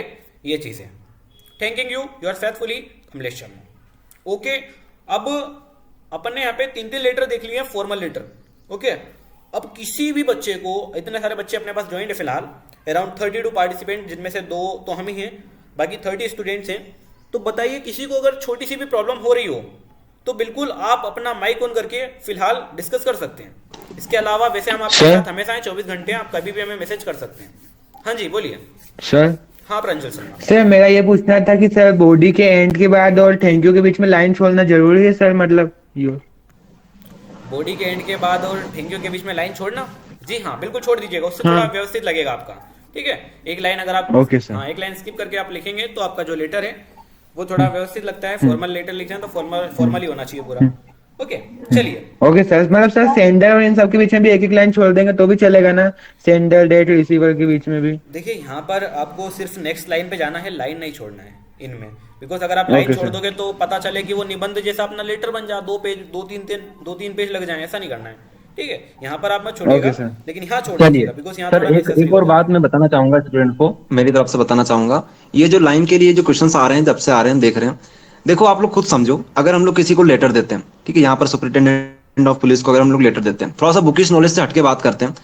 ये चीज है। Thanking you, your faithfully Kamlesh Sharma. Okay, अब अपन ने यहाँ पे 3 लेटर देख लिए, फॉर्मल लेटर। ओके, अब किसी भी बच्चे को, इतने सारे बच्चे अपने पास ज्वाइंट है फिलहाल, अराउंड 32 पार्टिसिपेंट, जिनमें से 2 तो हम ही हैं, बाकी 30 स्टूडेंट्स हैं। तो बताइए किसी को अगर छोटी सी भी प्रॉब्लम हो रही हो तो बिल्कुल आप अपना माइक ऑन करके फिलहाल डिस्कस कर सकते हैं। इसके अलावा वैसे हम आपके साथ हमेशा हैं, 24 घंटे, आप कभी भी हमें मैसेज कर सकते हैं। हाँ जी बोलिए सर। हाँ प्रंजल शर्मा सर, मेरा ये पूछना था कि सर बॉडी के एंड के बाद और थैंक यू के बीच में लाइन छोड़ना जरूरी है सर, मतलब यो बॉडी के एंड के बाद और थैंक यू के बीच में लाइन छोड़ना, जी हाँ बिल्कुल छोड़ दीजिएगा, उससे थोड़ा व्यवस्थित लगेगा आपका। ठीक है, एक लाइन अगर आप हाँ एक लाइन स्किप करके आप लिखेंगे तो आपका जो लेटर है वो थोड़ा व्यवस्थित लगता है। फॉर्मल लेटर लिखना है तो फॉर्मल ही होना चाहिए पूरा। ओके, चलिए। ओके सर, मतलब सर सेंडर और इन सब के बीच में भी एक लाइन छोड़ देंगे तो भी चलेगा ना, सेंडर डेट रिसीवर के बीच में भी? देखिए यहाँ पर आपको सिर्फ नेक्स्ट लाइन पे जाना है, लाइन नहीं छोड़ना है इनमें, बिकॉज अगर आप लाइन छोड़ दोगे तो पता चले कि वो निबंध जैसा अपना लेटर बन जाए, 2-3 पेज लग जाए, ऐसा नहीं करना है। ठीक है, यहाँ पर आप मत छोड़िएगा, लेकिन यहाँ छोड़ दीजिएगा, बिकॉज यहाँ सर एक और बात मैं बताना चाहूंगा स्टूडेंट को, मेरी तरफ से बताना चाहूंगा, ये जो लाइन के लिए जो क्वेश्चंस आ रहे हैं, जब से आ रहे हैं देख रहे हैं, देखो आप लोग खुद समझो, अगर हम लोग किसी को लेटर देते हैं, ठीक है, यहाँ पर सुपरिटेंडेंट ऑफ पुलिस को अगर हम लोग लेटर देते हैं, थोड़ा सा बुकिश नॉलेज से हटके बात करते हैं,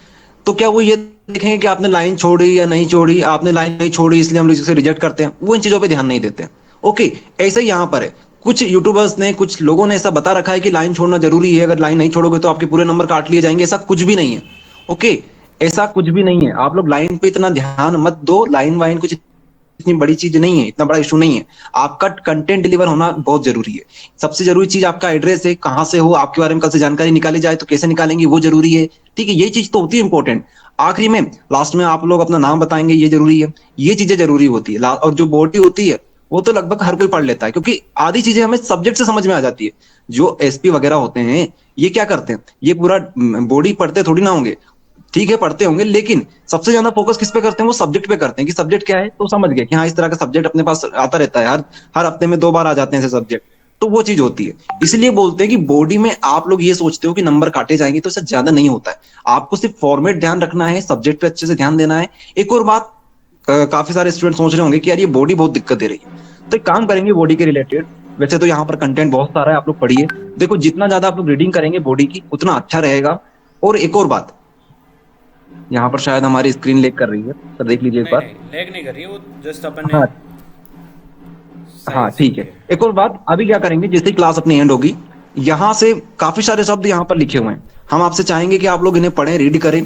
तो क्या वो ये देखेंगे कि आपने लाइन छोड़ी या नहीं छोड़ी, आपने लाइन नहीं छोड़ी इसलिए हम लोग इसे रिजेक्ट करते हैं, वो इन चीजों पे ध्यान नहीं देते। ओके, ऐसे ही यहाँ पर है, कुछ यूट्यूबर्स ने, कुछ लोगों ने ऐसा बता रखा है कि लाइन छोड़ना जरूरी है, अगर लाइन नहीं छोड़ोगे तो आपके पूरे नंबर काट लिए जाएंगे, ऐसा कुछ भी नहीं है। ओके, ऐसा कुछ भी नहीं है, आप लोग लाइन पे इतना ध्यान मत दो, लाइन वाइन कुछ इतनी बड़ी चीज नहीं है, इतना बड़ा इशू नहीं है, आपका कंटेंट डिलीवर होना बहुत जरूरी है। सबसे जरूरी चीज आपका एड्रेस है, कहां से हो, आपके बारे में कल से जानकारी निकाली जाए तो कैसे निकालेंगे वो जरूरी है। ठीक है, ये चीज तो होती है इंपॉर्टेंट। आखिरी में लास्ट में आप लोग अपना नाम बताएंगे, ये जरूरी है, ये चीजें जरूरी होती है। और जो बॉडी होती है वो तो लगभग हर कोई पढ़ लेता है, क्योंकि आधी चीजें हमें सब्जेक्ट से समझ में आ जाती है। जो एसपी वगैरह होते हैं ये क्या करते हैं, ये पूरा बॉडी पढ़ते थोड़ी ना होंगे, ठीक है पढ़ते होंगे, लेकिन सबसे ज्यादा फोकस किस पे करते हैं, वो सब्जेक्ट पे करते हैं कि सब्जेक्ट क्या है, तो समझ गए कि हाँ इस तरह का सब्जेक्ट अपने पास आता रहता है, हर हर हफ्ते में 2 बार आ जाते हैं ऐसे सब्जेक्ट, तो वो चीज होती है। इसलिए बोलते हैं कि बॉडी में आप लोग ये सोचते हो कि नंबर काटे जाएंगे, तो इससे ज्यादा नहीं होता है। आपको सिर्फ फॉर्मेट ध्यान रखना है, सब्जेक्ट पे अच्छे से ध्यान देना है। एक और बात, काफी सारे स्टूडेंट सोच रहे होंगे कि यार ये बॉडी बहुत दिक्कत दे रही है, तो एक काम करेंगे बॉडी के रिलेटेड। वैसे तो यहाँ पर कंटेंट बहुत सारा है, आप लोग पढ़िए। देखो जितना ज्यादा आप लोग रीडिंग करेंगे बॉडी की उतना अच्छा रहेगा। और एक और बात, यहाँ पर शायद हमारी स्क्रीन लेग कर रही है, सर देख लीजिए एक नहीं बार। नहीं लैग नहीं कर रही है, वो जस्ट अपन ने हाँ सही हाँ से ठीक है। एक और बात, अभी क्या करेंगे, जैसे ही क्लास अपनी एंड होगी, यहाँ से काफी सारे शब्द यहाँ पर लिखे हुए हैं, हम आपसे चाहेंगे कि आप लोग इन्हें पढ़ें, रीड करें।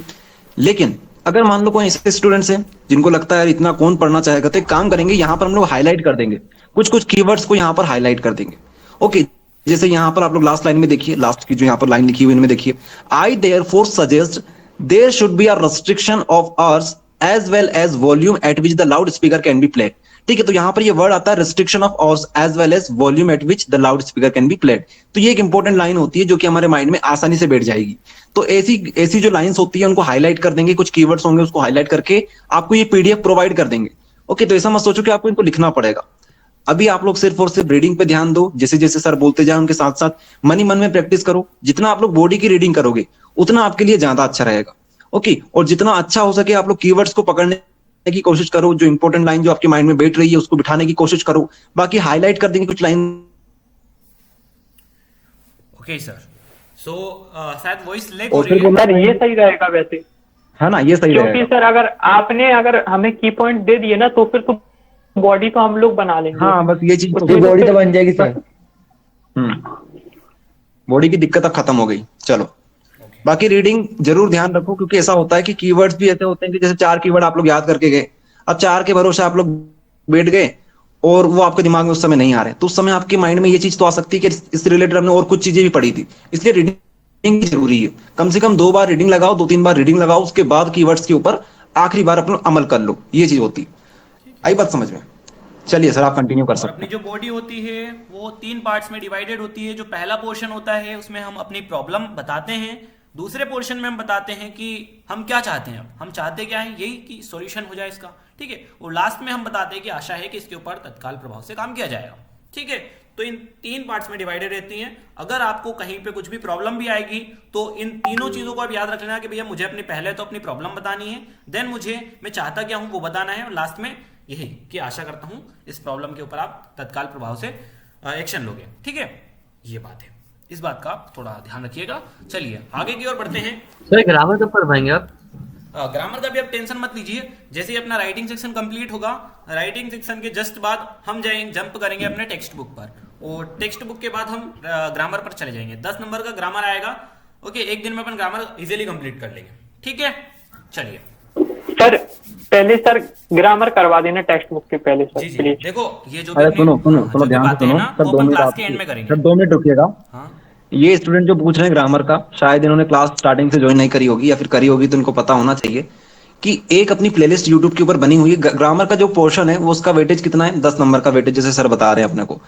लेकिन अगर मान लो कोई ऐसे स्टूडेंट्स हैं जिनको लगता है यार इतना कौन पढ़ना चाहेगा, तो एक काम करेंगे, यहाँ पर हम लोग हाईलाइट कर देंगे, कुछ कुछ कीवर्ड्स को यहाँ पर हाईलाइट कर देंगे। ओके, जैसे यहाँ पर आप लोग लास्ट लाइन में देखिए, लास्ट की जो यहाँ पर लाइन लिखी हुई इनमें देखिए, I therefore suggest there should be a restriction of hours as well as volume at which the loudspeaker can be played। ठीक है, तो यहाँ पर ये वर्ड आता है restriction of hours as well as volume at which the loudspeaker can be played। तो ये एक इंपॉर्टेंट लाइन होती है जो कि हमारे माइंड में आसानी से बैठ जाएगी। तो ऐसी ऐसी जो लाइंस होती है उनको हाईलाइट कर देंगे, कुछ कीवर्ड्स होंगे उसको हाईलाइट करके आपको ये पीडीएफ प्रोवाइड कर देंगे। ओके, तो ऐसा मत सोचो कि आपको इनको लिखना पड़ेगा। अभी आप लोग सिर्फ और सिर्फ रीडिंग पे ध्यान दो, जैसे जैसे सर बोलते जाए उनके साथ साथ मन ही मन में प्रैक्टिस करो। जितना आप लोग बॉडी की रीडिंग करोगे उतना आपके लिए ज्यादा अच्छा रहेगा। ओके, और जितना अच्छा हो सके आप लोग कीवर्ड्स को पकड़ने की कोशिश करो, जो इंपॉर्टेंट लाइन जो आपके माइंड में बैठ रही है उसको बिठाने की कोशिश करो। बाकी हाईलाइट कर देंगे कुछ लाइन। Okay sir. सो शायद वॉइस लैग और हो रही फिर है। सर ये सही रहेगा वैसे, है ना, ये सही क्योंकि रहेगा। सर अगर हमें की पॉइंट दे दिए ना तो फिर तो बॉडी तो हम लोग बना लेंगे। हाँ बस ये चीज ये बॉडी तो बन जाएगी सर। बॉडी की दिक्कत अब खत्म हो गई। चलो, बाकी रीडिंग जरूर ध्यान रखो, क्योंकि ऐसा होता है कि कीवर्ड्स भी ऐसे होते हैं कि जैसे 4 कीवर्ड आप लोग याद करके गए, अब 4 के भरोसे आप लोग बैठ गए और वो आपके दिमाग में उस समय नहीं आ रहे, तो उस समय आपके माइंड में ये चीज तो आ सकती है कि इस रिलेटेड हमने और कुछ चीजें भी पढ़ी थी। इसलिए रीडिंग जरूरी है, कम से कम 2 बार रीडिंग लगाओ, 2-3 बार रीडिंग लगाओ, उसके बाद कीवर्ड्स के ऊपर आखिरी बार अपना अमल कर लो। ये चीज होती है। आई बात समझ में? चलिए सर, आप कंटिन्यू कर और सकते अपनी हैं। जो बॉडी होती है वो 3 पार्ट्स में डिवाइडेड होती है। जो पहला पोर्शन होता है उसमें हम अपनी प्रॉब्लम बताते हैं, दूसरे पोर्शन में हम बताते हैं कि हम क्या चाहते हैं। हम चाहते क्या है, यही कि सॉल्यूशन हो जाए इसका, ठीक है। और लास्ट में हम बताते हैं कि आशा है कि इसके ऊपर तत्काल प्रभाव से काम किया जाएगा, ठीक है। तो इन 3 पार्ट्स में डिवाइडेड रहती हैं। अगर आपको कहीं पे कुछ भी प्रॉब्लम भी आएगी तो इन तीनों चीजों को आप याद रख लेना कि भैया मुझे पहले तो अपनी प्रॉब्लम बतानी है, देन मैं चाहता क्या हूं वो बताना है, और लास्ट में यही कि आशा करता हूं इस प्रॉब्लम के ऊपर आप तत्काल प्रभाव से एक्शन लोगे, ठीक है। ये बात है, इस बात का थोड़ा ध्यान रखिएगा। चलिए आगे की ओर बढ़ते हैं। सर ग्रामर कब पढ़वाएंगे आप? ग्रामर का भी आप टेंशन मत लीजिए, जैसे ही अपना राइटिंग सेक्शन कंप्लीट होगा, राइटिंग सेक्शन के जस्ट बाद हम जंप करेंगे अपने टेक्स्ट बुक पर, और टेक्स्ट बुक के बाद हम ग्रामर पर चले जाएंगे। 10 नंबर का ग्रामर आएगा। ओके, एक दिन में अपन ग्रामर इजीली कंप्लीट कर लेंगे, ठीक है। चलिए सर पहले सर ग्रामर करवा देना टेक्स्ट बुक के पहले सर जी जी, प्लीज। देखो ये जो भी अरे अपनी- सुनो सुनो हाँ, सुनो, जो भी ध्यान से बातें हैं सुनो ना, सर, वो 2 अपन मिनट क्लास आप के एंड में करेंगे। सर 2 मिनट रुकिएगा। हाँ ये स्टूडेंट जो पूछ रहे हैं ग्रामर का, शायद इन्होंने क्लास स्टार्टिंग से ज्वाइन नहीं करी होगी, या फिर करी होगी तो इनको पता होना चाहिए कि एक अपनी प्लेलिस्ट यूट्यूब के ऊपर बनी हुई है। ग्रामर का जो पोर्शन है वो उसका वेटेज कितना है, 10 नंबर का वेटेज जैसे सर बता रहे हैं अपने को।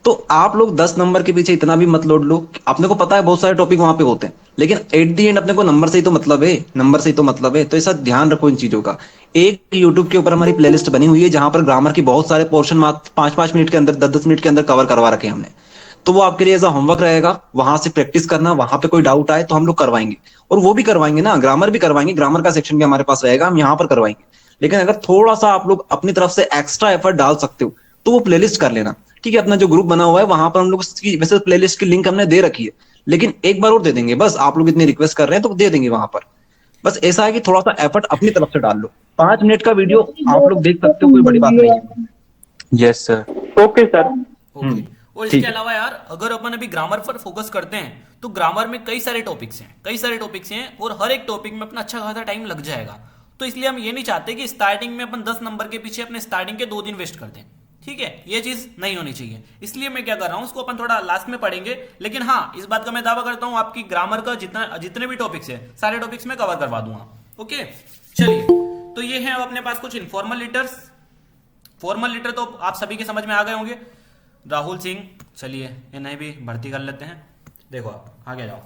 तो आप लोग 10 नंबर के पीछे इतना भी मत लोड लो। अपने को पता है बहुत सारे टॉपिक वहां पे होते हैं, लेकिन एट दी एंड अपने को नंबर से ही तो मतलब है, नंबर से ही तो मतलब है। तो ऐसा ध्यान रखो इन चीजों का। एक यूट्यूब के ऊपर हमारी प्लेलिस्ट बनी हुई है जहां पर ग्रामर की बहुत सारे पोर्शन मात्र 5-5 मिनट के अंदर, 10-10 मिनट के अंदर कवर करवा रखे हैं हमने। तो वो आपके लिए एज अ होमवर्क रहेगा, वहां से प्रैक्टिस करना। वहां पे कोई डाउट आए तो हम लोग करवाएंगे, और वो भी करवाएंगे ना, ग्रामर भी करवाएंगे। ग्रामर का सेक्शन भी हमारे पास रहेगा, हम यहाँ पर करवाएंगे। लेकिन अगर थोड़ा सा आप लोग अपनी तरफ से एक्स्ट्रा एफर्ट डाल सकते हो तो वो प्लेलिस्ट कर लेना, ठीक है। अपना जो ग्रुप बना हुआ है वहां पर हम लोग उसकी वैसे प्लेलिस्ट की लिंक हमने दे रखी है, लेकिन एक बार और दे देंगे। बस आप लोग इतनी रिक्वेस्ट कर रहे हैं तो दे देंगे वहां पर। बस ऐसा है कि थोड़ा सा एफर्ट अपनी तरफ से डाल लो। 5 मिनट का वीडियो आप लोग देख सकते हो, कोई बड़ी बात नहीं है। Yes sir. Okay sir. Okay. और इसके अलावा यार, अगर अपन अभी ग्रामर पर फोकस करते हैं तो ग्रामर में कई सारे टॉपिक्स हैं, और हर एक टॉपिक में अपना अच्छा खासा टाइम लग जाएगा। तो इसलिए हम ये नहीं चाहते कि स्टार्टिंग में अपन 10 नंबर के पीछे अपने स्टार्टिंग के 2 दिन वेस्ट कर दें, ठीक है। ये चीज नहीं होनी चाहिए। इसलिए मैं क्या कर रहा हूं, उसको अपन थोड़ा लास्ट में पढ़ेंगे। लेकिन हाँ, इस बात का मैं दावा करता हूं आपकी ग्रामर का जितने भी टॉपिक्स है, सारे टॉपिक्स में कवर करवा दूंगा। ओके, चलिए। तो ये है अब अपने पास कुछ इनफॉर्मल लेटर्स। फॉर्मल लेटर तो आप सभी के समझ में आ गए होंगे। राहुल सिंह, चलिए इन्हें भी भर्ती कर लेते हैं। देखो आप आगे जाओ।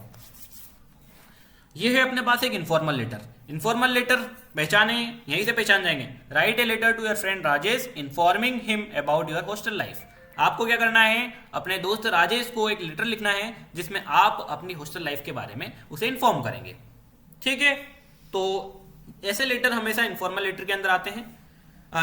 ये है अपने पास एक इनफॉर्मल लेटर। इनफॉर्मल लेटर पहचाने, यहीं से पहचान जाएंगे। Write a letter to your friend Rajesh informing him about your hostel life. आपको क्या करना है, अपने दोस्त राजेश को एक लेटर लिखना है जिसमें आप अपनी हॉस्टल लाइफ के बारे में उसे इन्फॉर्म करेंगे। ठीक है, तो ऐसे लेटर हमेशा इनफॉर्मल लेटर के अंदर आते हैं।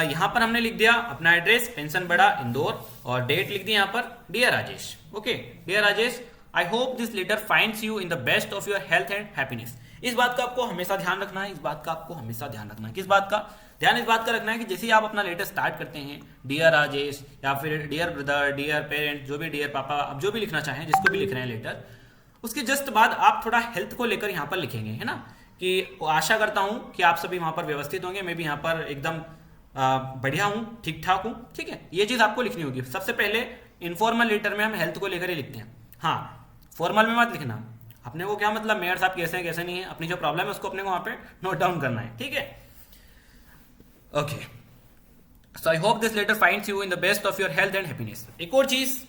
यहां पर हमने लिख दिया अपना एड्रेस, पेंशन बड़ा इंदौर, और डेट लिख दी यहां पर dear Rajesh. Okay, dear Rajesh, I hope this letter finds you in the best of your health and happiness. इस बात का आपको हमेशा ध्यान रखना है, इस बात का आपको हमेशा ध्यान रखना है। किस बात का ध्यान? इस बात का रखना है कि जैसे ही आप अपना लेटर स्टार्ट करते हैं, डियर राजेश या फिर डियर ब्रदर, डियर पेरेंट, जो भी, डियर पापा, आप जो भी लिखना चाहें, जिसको भी लिख रहे हैं लेटर, उसके जस्ट बाद आप थोड़ा हेल्थ को लेकर यहाँ पर लिखेंगे, है ना, कि आशा करता हूं कि आप सभी वहां पर व्यवस्थित होंगे, मैं भी यहाँ पर एकदम बढ़िया हूं, ठीक ठाक हूं। ठीक है, ये चीज आपको लिखनी होगी। सबसे पहले इनफॉर्मल लेटर में हम हेल्थ को लेकर ही लिखते हैं। हाँ, फॉर्मल में मत लिखना। अपने को क्या मतलब मेयर साहब कैसे हैं कैसे नहीं है, अपनी जो प्रॉब्लम है उसको अपने को वहां पे नोट डाउन करना है। ठीक है, okay. So I hope this letter finds you in the best of your health and happiness. एक और चीज,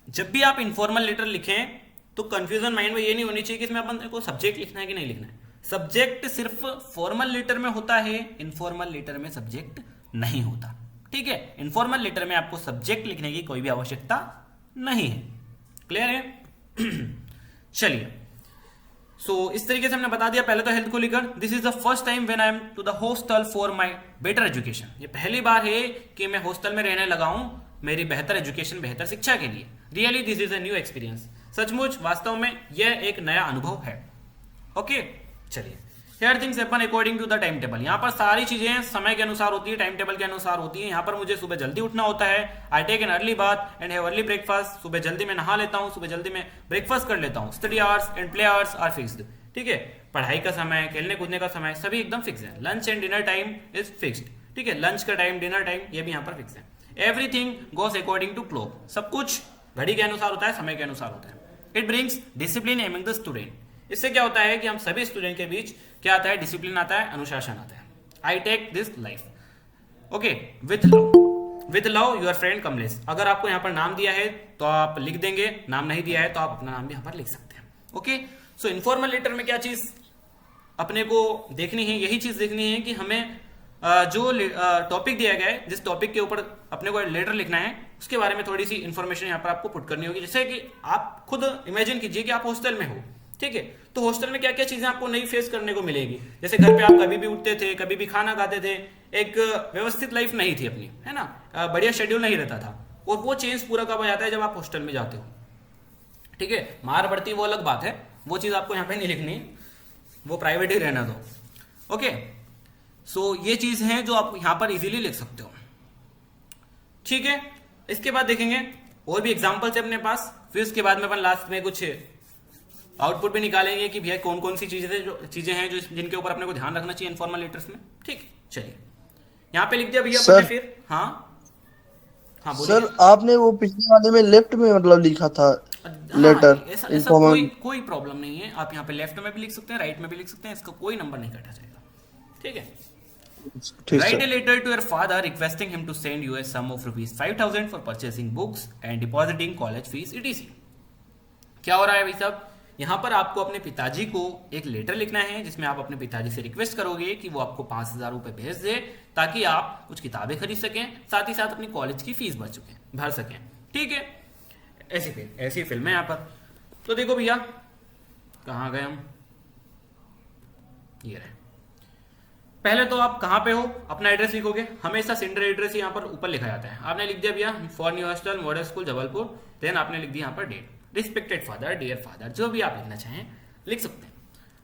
जब भी आप इनफॉर्मल लेटर लिखें तो कंफ्यूजन माइंड में ये नहीं होनी चाहिए कि इसमें अपन को सब्जेक्ट लिखना है कि नहीं लिखना है। सब्जेक्ट सिर्फ फॉर्मल लेटर में होता है, इनफॉर्मल लेटर में सब्जेक्ट नहीं होता। ठीक है, इनफॉर्मल लेटर में आपको सब्जेक्ट लिखने की कोई भी आवश्यकता नहीं है। क्लियर है? चलिए, सो इस तरीके से हमने बता दिया। पहले तो हेल्थ को लेकर, this is the first time when I am to the hostel for my better education. ये पहली बार है कि मैं हॉस्टल में रहने लगा हूं मेरी बेहतर एजुकेशन, बेहतर शिक्षा के लिए। Really this is a new experience. सचमुच, वास्तव में यह एक नया अनुभव है। ओके, चलिए। Here things happen according to the time table. यहाँ पर सारी चीजें समय के अनुसार होती है, टाइम टेबल के अनुसार होती है। यहाँ पर मुझे सुबह जल्दी उठना होता है। I take an early bath and have early breakfast. सुबह जल्दी मैं नहा लेता हूँ, सुबह जल्दी मैं ब्रेकफास्ट कर लेता हूँ। Study hours and play hours are fixed. ठीक है, पढ़ाई का समय, खेलने कूदने का समय सभी एकदम फिक्स है। Lunch and dinner time is fixed. ठीक है, लंच का टाइम, डिनर टाइम, ये भी यहाँ पर फिक्स है। Everything goes according to clock. सब कुछ घड़ी के अनुसार होता है, समय के अनुसार होता है। It brings discipline among the student. इससे क्या होता है कि हम सभी स्टूडेंट के बीच क्या आता है, डिसिप्लिन आता है, अनुशासन आता है। I take this life okay with love. With love your friend Kamlesh. अगर आपको यहाँ पर नाम दिया है तो आप लिख देंगे, नाम नहीं दिया है तो आप अपना नाम भी यहाँ पर लिख सकते हैं। ओके, सो इनफॉर्मल लेटर में क्या चीज अपने को देखनी है, यही चीज देखनी है कि हमें जो टॉपिक दिया गया है, जिस टॉपिक के ऊपर अपने को लेटर लिखना है, उसके बारे में थोड़ी सी इंफॉर्मेशन यहाँ पर आपको पुट करनी होगी। जैसे कि आप खुद इमेजिन कीजिए कि आप हॉस्टल में हो। ठीक है, तो हॉस्टल में क्या क्या चीजें आपको नई फेस करने को मिलेगी। जैसे घर पे आप कभी भी उठते थे, कभी भी खाना खाते थे, एक व्यवस्थित लाइफ नहीं थी अपनी, है ना, बढ़िया शेड्यूल नहीं रहता था। और वो चेंज पूरा कब आ जाता है, जब आप हॉस्टल में जाते हो। ठीक है, मार बढ़ती वो अलग बात है, वो चीज आपको यहाँ पे नहीं लिखनी, वो प्राइवेट ही रहना दो। ओके, सो ये चीज है जो आप यहां पर इजीली लिख सकते हो। ठीक है, इसके बाद देखेंगे और भी एग्जांपल्स है अपने पास, फिर उसके बाद में अपन लास्ट में कुछ आउटपुट भी निकालेंगे कि भैया कौन कौन सी चीजें हैं जो जिनके ऊपर अपने को ध्यान रखना चाहिए इनफॉर्मल लेटर्स में। ठीक, चलिए यहाँ पे लिख दिया भैया अपने। फिर हाँ हाँ सर, आपने वो पिछले वाले में लेफ्ट में मतलब लिखा था लेटर। ऐसा कोई प्रॉब्लम नहीं है, आप यहाँ पे लेफ्ट में भी लिख सकते हैं, राइट में भी लिख सकते हैं, इसका कोई नंबर नहीं काटा जाएगा। ठीक है, write a letter to your father requesting him to send you a sum of rupees 5,000 for purchasing books and depositing college fees etc. क्या हो रहा है भाई साहब, यहाँ पर आपको अपने पिताजी को एक लेटर लिखना है जिसमें आप अपने पिताजी से रिक्वेस्ट करोगे कि वो आपको 5,000 रुपए भेज दे ताकि आप कुछ किताबें खरीद सकें, साथ ही साथ अपनी कॉलेज की फीस भर सकें। ठीक है, ऐसी फिल्म है यहाँ पर। तो देखो भैया कहाँ गए हम, ये रहे। पहले तो आप कहाँ पे हो, अपना एड्रेस लिखोगे। हमेशा सेंडर एड्रेस यहाँ पर ऊपर लिखा जाता है। आपने लिख दिया भैया for new hostel model school Jabalpur, then आपने लिख दिया यहाँ पर date, respected father, dear father, जो भी आप लिखना चाहें लिख सकते हैं।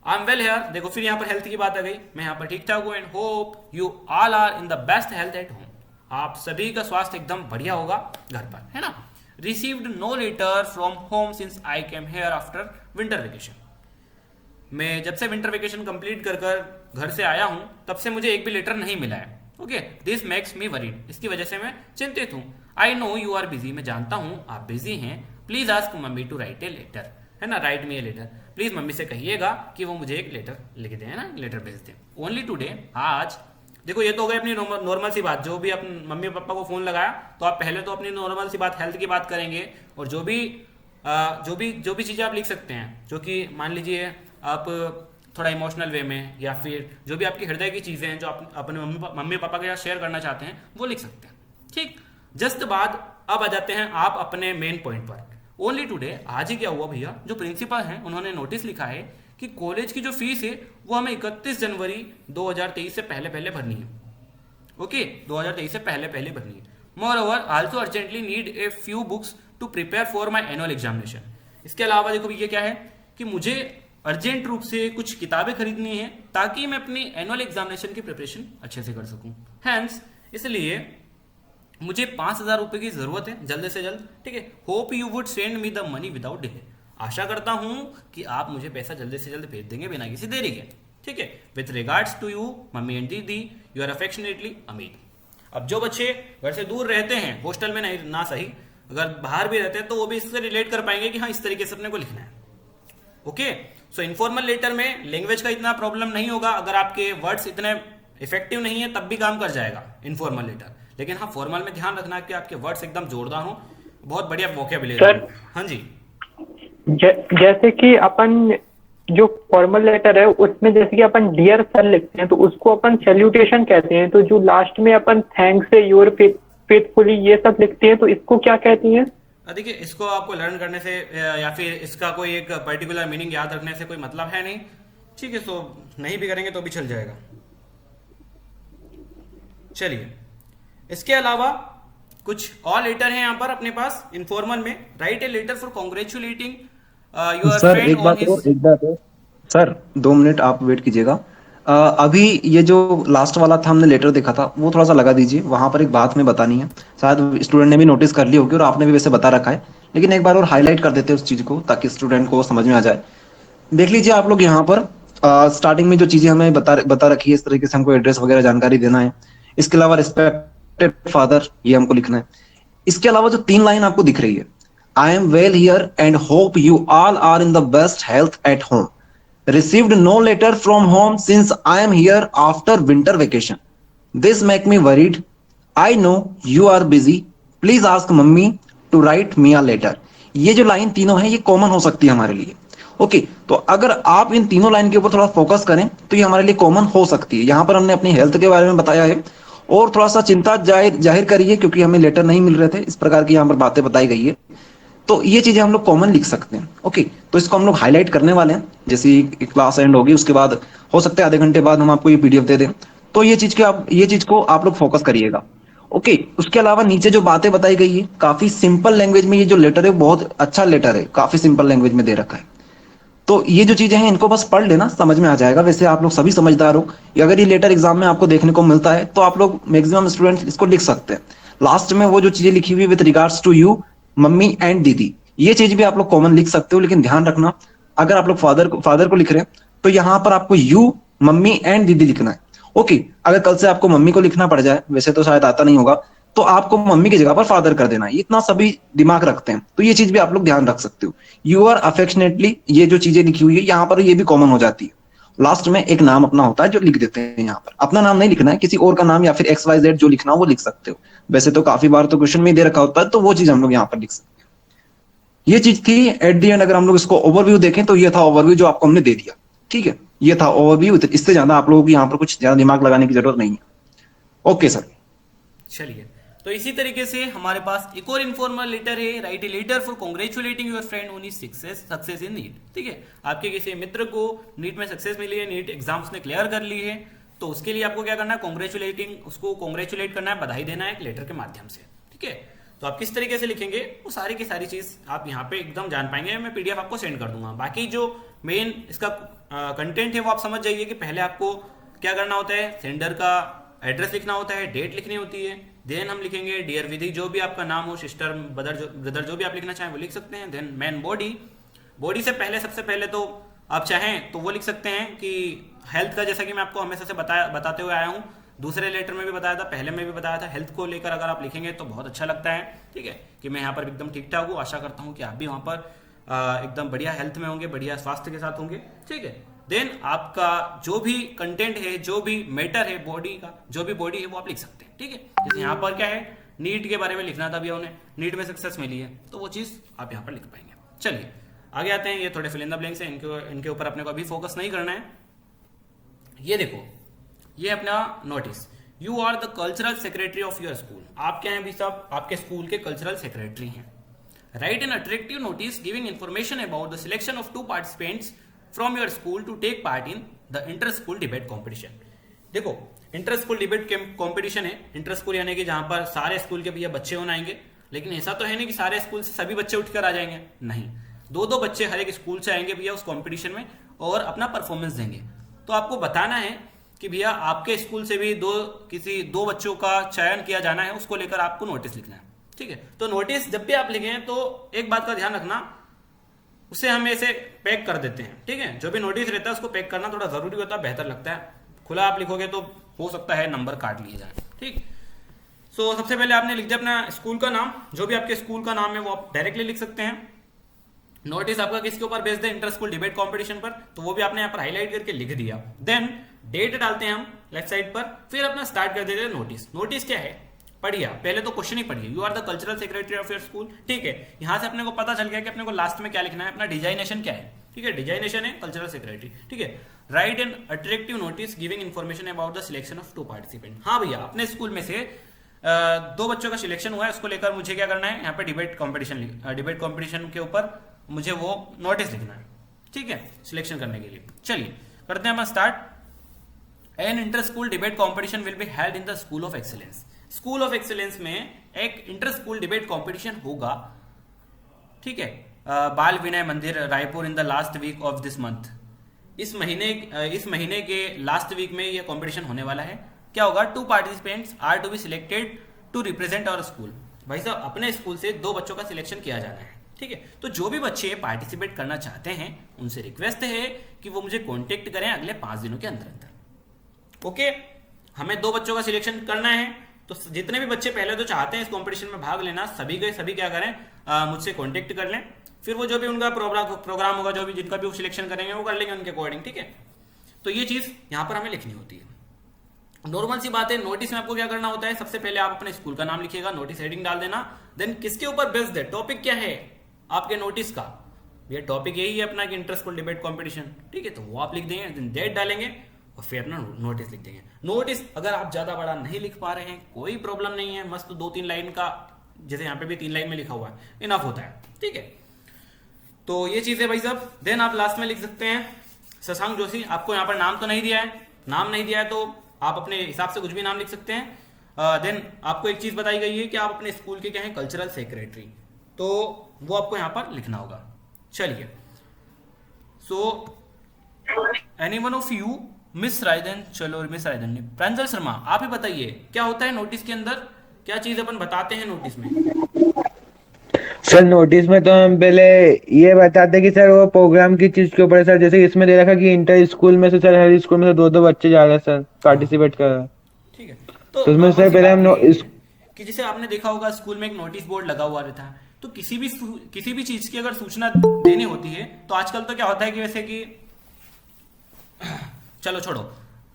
आई एम वेल हेयर, देखो फिर यहाँ पर हेल्थ की बात आ गई, मैं यहाँ पर ठीक ठाक हूँ। And hope you all are in the best health at home, आप सभी का स्वास्थ्य एकदम बढ़िया होगा घर पर, है ना। Received no letter from home since I came here after winter vacation, मैं जब से विंटर वेकेशन कंप्लीट कर घर से आया हूं तब से मुझे एक भी लेटर नहीं मिला है। Okay, this makes me worried, इसकी वजह से मैं चिंतित हूं। I know you are busy, मैं जानता हूं आप बिजी हैं। Please ask mummy to write a letter, है ना, write me a letter. Please mummy से कहिएगा कि वो मुझे एक लेटर लिख दें, है ना, लेटर भेज दें। ओनली टुडे, आज। देखो ये तो हो गई अपनी नॉर्मल सी बात, जो भी अपने मम्मी पापा को फोन लगाया तो आप पहले तो अपनी नॉर्मल सी बात हेल्थ की बात करेंगे, और जो भी चीजें आप लिख सकते हैं, जो कि मान लीजिए आप थोड़ा इमोशनल वे में, या फिर जो भी आपकी हृदय की चीज़ें हैं जो आप अपने मम्मी पापा के साथ शेयर करना चाहते हैं वो लिख सकते हैं। ठीक, जस्ट बाद अब आ जाते हैं आप अपने मेन पॉइंट पर। ओनली टुडे, आज ही क्या हुआ भैया, जो प्रिंसिपल हैं उन्होंने नोटिस लिखा है कि कॉलेज की जो फीस है वो हमें 31 जनवरी 2023 से पहले पहले भरनी है। ओके, 2023 से पहले पहले भरनी है। Moreover also urgently need a few books to prepare for my annual examination. इसके अलावा देखो ये क्या है कि मुझे अर्जेंट रूप से कुछ किताबें खरीदनी है ताकि मैं अपनी एनुअल एग्जामिनेशन की प्रिपरेशन अच्छे से कर सकूं। हैंस इसलिए मुझे 5,000 रुपए की जरूरत है जल्द से जल्द। ठीक है, hope you would send me the money without delay. आशा करता हूं कि आप मुझे पैसा जल्द से जल्द भेज देंगे बिना किसी देरी के। ठीक है, with regards to you mummy and didi, yours affectionately Amit. अब जो बच्चे घर से दूर रहते हैं, हॉस्टल में नहीं ना सही, अगर बाहर भी रहते हैं तो वो भी इससे रिलेट कर पाएंगे कि हाँ इस तरीके से अपने को लिखना है। ओके, सो इनफॉर्मल लेटर में लैंग्वेज का इतना प्रॉब्लम नहीं होगा। अगर आपके वर्ड्स इतने इफेक्टिव नहीं है तब भी काम कर जाएगा इनफॉर्मल लेटर। लेकिन हाँ, फॉर्मल में ध्यान रखना कि आपके वर्ड्स एकदम जोरदार हो, बहुत बढ़िया वोकैबुलरी। हाँ जी, जैसे कि अपन जो फॉर्मल लेटर है उसमें जैसे कि अपन डियर सर लिखते हैं तो उसको अपन सैल्यूटेशन कहते हैं। तो जो लास्ट में अपन थैंक्स से, योर फेथफुली, ये सब लिखते हैं तो इसको क्या कहती हैं? देखिए, इसको आपको लर्न करने से या फिर इसका कोई एक पर्टिकुलर मीनिंग याद रखने से कोई मतलब है नहीं। ठीक है, तो नहीं भी करेंगे तो भी चल जाएगा। चलिए, इसके अलावा कुछ और लेटर हैं यहाँ पर अपने पास इनफॉर्मल में। Write a letter for congratulating your sir friend एक ऑन बात हिज। और सर 2 मिनट आप वेट कीजिएगा। अभी ये जो लास्ट वाला था हमने लेटर देखा था वो थोड़ा सा लगा दीजिए, वहां पर एक बात में बतानी है, शायद स्टूडेंट ने भी नोटिस कर ली होगी और आपने भी वैसे बता रखा है, लेकिन एक बार और हाईलाइट कर देते हैं उस चीज को ताकि स्टूडेंट को समझ में आ जाए। देख लीजिए आप लोग यहाँ पर स्टार्टिंग में जो चीजें हमें बता रखी है, इस तरीके से हमको एड्रेस वगैरह जानकारी देना है। इसके अलावा रिस्पेक्टेड फादर, ये हमको लिखना है। इसके अलावा जो 3 लाइन आपको दिख रही है, I am well here and hope you all are in the best health at home, received no letter from home since I am here after winter vacation. This make me worried. I know you are busy. Please ask mummy to write me a letter. ये जो line तीनों है ये common हो सकती है हमारे लिए। ओके, तो अगर आप इन तीनों लाइन के ऊपर थोड़ा फोकस करें तो ये हमारे लिए कॉमन हो सकती है। यहाँ पर हमने अपनी हेल्थ के बारे में बताया है और थोड़ा सा चिंता जाहिर करी है क्योंकि हमें लेटर नहीं मिल रहे थे, इस प्रकार की यहाँ पर बातें बताई गई है। तो ये चीजें हम लोग कॉमन लिख सकते हैं। ओके, तो इसको हम लोग हाईलाइट करने वाले हैं। जैसे क्लास एंड होगी उसके बाद हो सकता है आधे घंटे बाद हम आपको ये पीडीएफ दे दें, तो ये चीज को आप लोग फोकस करिएगा। ओके, उसके अलावा नीचे जो बातें बताई गई है काफी सिंपल लैंग्वेज में, ये जो लेटर है बहुत अच्छा लेटर है, काफी सिंपल लैंग्वेज में दे रखा है। तो ये जो चीजें हैं इनको बस पढ़ लेना, समझ में आ जाएगा। वैसे आप लोग सभी समझदार हो, अगर ये लेटर एग्जाम में आपको देखने को मिलता है तो आप लोग मैक्सिमम स्टूडेंट इसको लिख सकते हैं। लास्ट में वो जो चीजें लिखी हुई with regards to you mummy and didi, ये चीज भी आप लोग कॉमन लिख सकते हो, लेकिन ध्यान रखना अगर आप लोग फादर को लिख रहे हैं तो यहाँ पर आपको यू मम्मी एंड दीदी लिखना है। ओके, अगर कल से आपको मम्मी को लिखना पड़ जाए, वैसे तो शायद आता नहीं होगा, तो आपको मम्मी की जगह पर फादर कर देना है। इतना सभी दिमाग रखते हैं, तो ये चीज भी आप लोग ध्यान रख सकते हो। यू आर अफेक्शनेटली, ये जो चीजें लिखी हुई है यहाँ पर ये भी कॉमन हो जाती है। लास्ट में एक नाम अपना होता है जो लिख देते हैं। यहाँ पर अपना नाम नहीं लिखना है, किसी और का नाम या फिर XYZ जो लिखना हो वो लिख सकते हो। वैसे तो काफी बार तो क्वेश्चन में दे रखा होता है, तो वो चीज हम लोग यहाँ पर लिख सकते हैं। ये चीज थी एट दी एंड। अगर हम लोग इसको ओवरव्यू देखें तो ये था ओवरव्यू जो आपको हमने दे दिया। ठीक है, ये था ओवरव्यू, इससे ज्यादा आप लोगों को यहाँ पर कुछ ज्यादा दिमाग लगाने की जरूरत नहीं है। ओके सर, चलिए, तो इसी तरीके से हमारे पास एक और इनफॉर्मल लेटर है। Write a letter for congratulating your friend on his success in NEET. ठीक है, आपके किसी मित्र को नीट में सक्सेस मिली है, नीट एग्जाम उसने क्लियर कर ली है, तो उसके लिए आपको क्या करना है, उसको कांग्रेचुलेट करना है, बधाई देना है एक लेटर के माध्यम से। ठीक है, तो आप किस तरीके से लिखेंगे वो सारी की सारी चीज आप यहाँ पे एकदम जान पाएंगे। मैं पीडीएफ आपको सेंड कर दूंगा। बाकी जो मेन इसका कंटेंट है वो आप समझ जाइए कि पहले आपको क्या करना होता है, सेंडर का एड्रेस लिखना होता है, डेट लिखनी होती है, देन हम लिखेंगे डियर विधि, जो भी आपका नाम हो, सिस्टर ब्रदर जो भी आप लिखना चाहें वो लिख सकते हैं। देन मेन बॉडी से पहले सबसे पहले तो आप चाहें तो वो लिख सकते हैं कि हेल्थ का, जैसा कि मैं आपको हमेशा से बताते हुए आया हूँ, दूसरे लेटर में भी बताया था, पहले में भी बताया था, हेल्थ को लेकर अगर आप लिखेंगे तो बहुत अच्छा लगता है। ठीक है, कि मैं यहाँ पर एकदम ठीक ठाक हूँ। आशा करता हूँ कि आप भी वहाँ पर एकदम बढ़िया हेल्थ में होंगे, बढ़िया स्वास्थ्य के साथ होंगे। ठीक है, देन आपका जो भी कंटेंट है, जो भी मैटर है बॉडी का, जो भी बॉडी है वो आप लिख सकते हैं। ठीक है, जैसे यहाँ पर क्या है, नीट के बारे में लिखना था, अभी उन्हें नीट में सक्सेस मिली है, तो वो चीज़ आप यहाँ पर लिख पाएंगे। चलिए आगे आते हैं। ये थोड़े फिल इन द ब्लैंक्स हैं, इनके ऊपर अपने को अभी फोकस नहीं करना है। ये देखो, ये अपना notice, you are the cultural secretary of your school. आप क्या हैं भी सब, आपके स्कूल के कल्चरल सेक्रेटरी हैं। Write an attractive notice giving information about the selection of 2 participants from your school to take part in the inter school debate competition. देखो, inter school debate competition है, इंटर स्कूल यानी कि जहां पर सारे school के भैया बच्चे होने आएंगे, लेकिन ऐसा तो है नहीं कि सारे स्कूल से सभी बच्चे उठकर आ जाएंगे, नहीं, 2-2 बच्चे हर एक स्कूल से आएंगे भैया उस कंपटीशन में और अपना परफॉर्मेंस देंगे। तो आपको बताना है कि भैया आपके स्कूल से भी किसी 2 बच्चों का चयन किया जाना है, उसको लेकर आपको नोटिस लिखना है, ठीक है। तो नोटिस जब भी आप लिखें तो एक बात का ध्यान रखना, उसे हम ऐसे पैक कर देते हैं, ठीक है। जो भी नोटिस रहता है उसको पैक करना थोड़ा जरूरी होता है, बेहतर लगता है। खुला आप लिखोगे तो हो सकता है नंबर काट लिए जाए, ठीक। सो सबसे पहले आपने लिख दिया अपना स्कूल का नाम, जो भी आपके स्कूल का नाम है वो आप डायरेक्टली लिख सकते हैं। नोटिस आपका किसके ऊपर बेस्ड है, इंटर स्कूल डिबेट कॉम्पिटिशन पर, तो वो भी आपने यहाँ पर हाईलाइट करके लिख दिया। देन डेट डालते हैं हम लेफ्ट साइड पर, फिर अपना स्टार्ट कर देते हैं नोटिस। नोटिस क्या है, पढ़िए पहले तो क्वेश्चन ही पढ़िए, you are the cultural secretary of your school, ठीक है। यहां से अपने को पता चल गया कि अपने को लास्ट में क्या लिखना है, अपना डिजाइनेशन क्या है, ठीक है। डिजाइनेशन है कल्चरल सेक्रेटरी, ठीक है। Right an attractive notice giving information about the selection of 2 participant. हाँ भैया, अपने स्कूल में से 2 बच्चों का सिलेक्शन हुआ है, उसको लेकर मुझे क्या करना है, यहाँ पे डिबेट कॉम्पिटिशन के ऊपर मुझे वो नोटिस लिखना है, ठीक है, सिलेक्शन करने के लिए। चलिए करते हैं हम start. An inter school debate competition will be held in the school of excellence. School of excellence में एक इंटर स्कूल डिबेट कॉम्पिटिशन होगा, ठीक है, Bal Vinay Mandir Raipur in the last week of this month. इस महीने के लास्ट वीक में ये कॉम्पिटिशन होने वाला है। क्या होगा, 2 participants are to be selected to represent our school. भाई साहब, अपने स्कूल से 2 बच्चों का सिलेक्शन किया जाना है, ठीक है। तो जो भी बच्चे पार्टिसिपेट करना चाहते हैं उनसे रिक्वेस्ट है कि वो मुझे कांटेक्ट करें अगले 5 दिनों के अंदर। ओके, हमें 2 बच्चों का सिलेक्शन करना है, तो जितने भी बच्चे पहले तो चाहते हैं इस कंपटीशन में भाग लेना, सभी के सभी क्या करें, मुझसे कांटेक्ट कर लें। फिर वो जो भी उनका प्रोग्राम होगा, जो भी जिनका भी वो सिलेक्शन करेंगे वो कर लेंगे उनके अकॉर्डिंग, ठीक है। तो ये चीज यहाँ पर हमें लिखनी होती है। नॉर्मल सी बात है, नोटिस में आपको क्या करना होता है, सबसे पहले आप अपने स्कूल का नाम लिखिएगा, नोटिस हेडिंग डाल देना। देन किसके ऊपर बेस्ड है, टॉपिक क्या है आपके नोटिस का, ये टॉपिक यही है अपना कि इंटर स्कूल डिबेट कॉम्पिटिशन, ठीक है। तो वो आप लिख देंगे, देन डेट डालेंगे और फिर अपना नोटिस लिख देंगे। नोटिस अगर आप ज्यादा बड़ा नहीं लिख पा रहे हैं कोई प्रॉब्लम नहीं है, मस्त 2-3 लाइन का, जैसे यहाँ पे भी 3 लाइन में लिखा हुआ है, इनफ होता है, ठीक है। तो ये चीज है भाई साहब। देन आप लास्ट में लिख सकते हैं शशांक जोशी। आपको यहाँ पर नाम तो नहीं दिया है, नाम नहीं दिया है तो आप अपने हिसाब से कुछ भी नाम लिख सकते हैं। देन आपको एक चीज बताई गई है कि आप अपने स्कूल के क्या है, कल्चरल सेक्रेटरी, तो वो आपको यहाँ पर लिखना होगा। चलिए, so anyone of you, miss रायदन, चलो मिस रायदन ने, प्रांजल शर्मा, आप ही बताइए क्या होता है नोटिस के अंदर, क्या चीज अपन बताते हैं नोटिस में। सर नोटिस में तो हम पहले ये बताते कि सर वो प्रोग्राम की चीज के ऊपर है सर, जैसे इसमें दे रखा कि इंटर स्कूल में से सर हर स्कूल में से 2-2 बच्चे जा रहे हैं सर, पार्टिसिपेट कर रहे हैं, ठीक है। तो उसमें सर पहले हम कि जैसे आपने देखा होगा स्कूल में एक नोटिस बोर्ड लगा हुआ रहता है, तो किसी भी चीज की अगर सूचना देनी होती है तो आजकल तो क्या होता है कि वैसे कि चलो छोड़ो,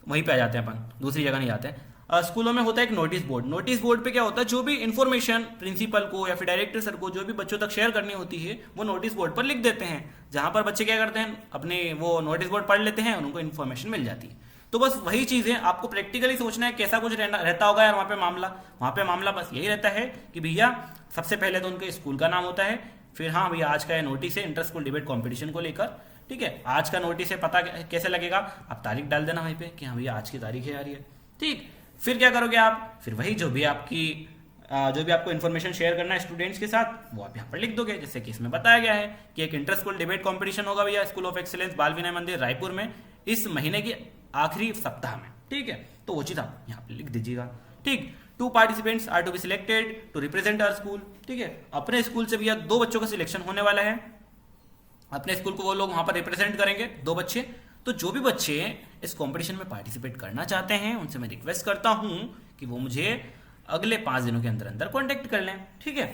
वहीं पे आ जाते हैं अपन, दूसरी जगह नहीं जाते हैं। स्कूलों में होता है एक नोटिस बोर्ड। नोटिस बोर्ड पे क्या होता है, जो भी इंफॉर्मेशन प्रिंसिपल को या फिर डायरेक्टर सर को जो भी बच्चों तक शेयर करनी होती है वो नोटिस बोर्ड पर लिख देते हैं, जहां पर बच्चे क्या करते हैं, अपने वो नोटिस बोर्ड पढ़ लेते हैं और उनको इन्फॉर्मेशन मिल जाती है। तो बस वही चीज है, आपको प्रैक्टिकली सोचना है कैसा कुछ रहता होगा यार वहाँ पे मामला बस यही रहता है कि भैया सबसे पहले तो उनके स्कूल का नाम होता है, फिर हाँ भैया आज का नोटिस है इंटर स्कूल डिबेट कॉम्पिटिशन को लेकर, ठीक है। आज का नोटिस है, पता कैसे लगेगा, आप तारीख डाल देना वहीं पे कि हाँ भैया आज की तारीख है यार ये, ठीक। फिर क्या करोगे आप, फिर वही जो भी आपको इन्फॉर्मेशन शेयर करना है स्टूडेंट्स के साथ वो आप यहाँ पर लिख दोगे, जैसे कि इसमें बताया गया है कि एक इंटर स्कूल डिबेट कॉम्पिटिशन होगा भैया स्कूल ऑफ एक्सीलेंस बाल विनय मंदिर रायपुर में इस महीने के आखिरी सप्ताह में, ठीक है। तो वो चीज आप यहाँ पे लिख दीजिएगा, ठीक। 2 participants are to be selected to represent our school, ठीक है। अपने स्कूल से भैया 2 बच्चों का सिलेक्शन होने वाला है, अपने स्कूल को वो लोग वहां पर रिप्रेजेंट करेंगे, 2 बच्चे। तो जो भी बच्चे इस कंपटीशन में पार्टिसिपेट करना चाहते हैं उनसे मैं रिक्वेस्ट करता हूं कि वो मुझे अगले 5 दिनों के अंदर अंदर कॉन्टेक्ट कर लें, ठीक है।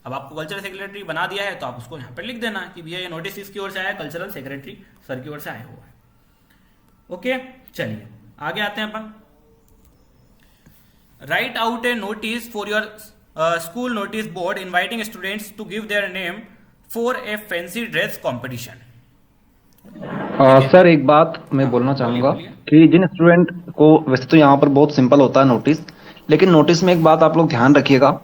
अब आपको कल्चरल सेक्रेटरी बना दिया है तो आप उसको यहाँ पर लिख देना कि भैया ये नोटिस इसकी ओर से आया, कल्चरल सेक्रेटरी सर की ओर से आया हुआ है। ओके, चलिए आगे आते हैं अपन। Write out a notice for your school notice board inviting students to give their name for a fancy dress competition. Sir एक बात मैं बोलना चाहूंगा बोलिए। कि जिन स्टूडेंट को, वैसे तो यहाँ पर बहुत सिंपल होता है नोटिस, लेकिन नोटिस में एक बात आप लोग ध्यान रखिएगा।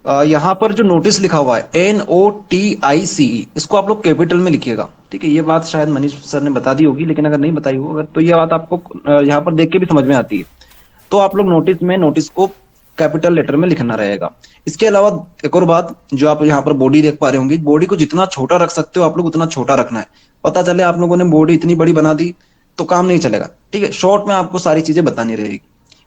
यहाँ पर जो नोटिस लिखा हुआ है NOTICE, इसको आप लोग कैपिटल में लिखिएगा, ठीक है। ये बात शायद मनीष सर ने बता दी होगी, लेकिन अगर नहीं बताई हो अगर, तो ये बात आपको यहाँ पर देख के भी समझ में आती है। तो आप लोग नोटिस को कैपिटल लेटर में लिखना रहेगा। इसके अलावा एक और बात, जो आप यहाँ पर बॉडी देख पा रहे होंगे, बॉडी को जितना छोटा रख सकते हो आप लोग उतना छोटा रखना है। पता चले आप लोगों ने बॉडी इतनी बड़ी बना दी तो काम नहीं चलेगा, ठीक है। शॉर्ट में आपको सारी चीजें बतानी रहेगी,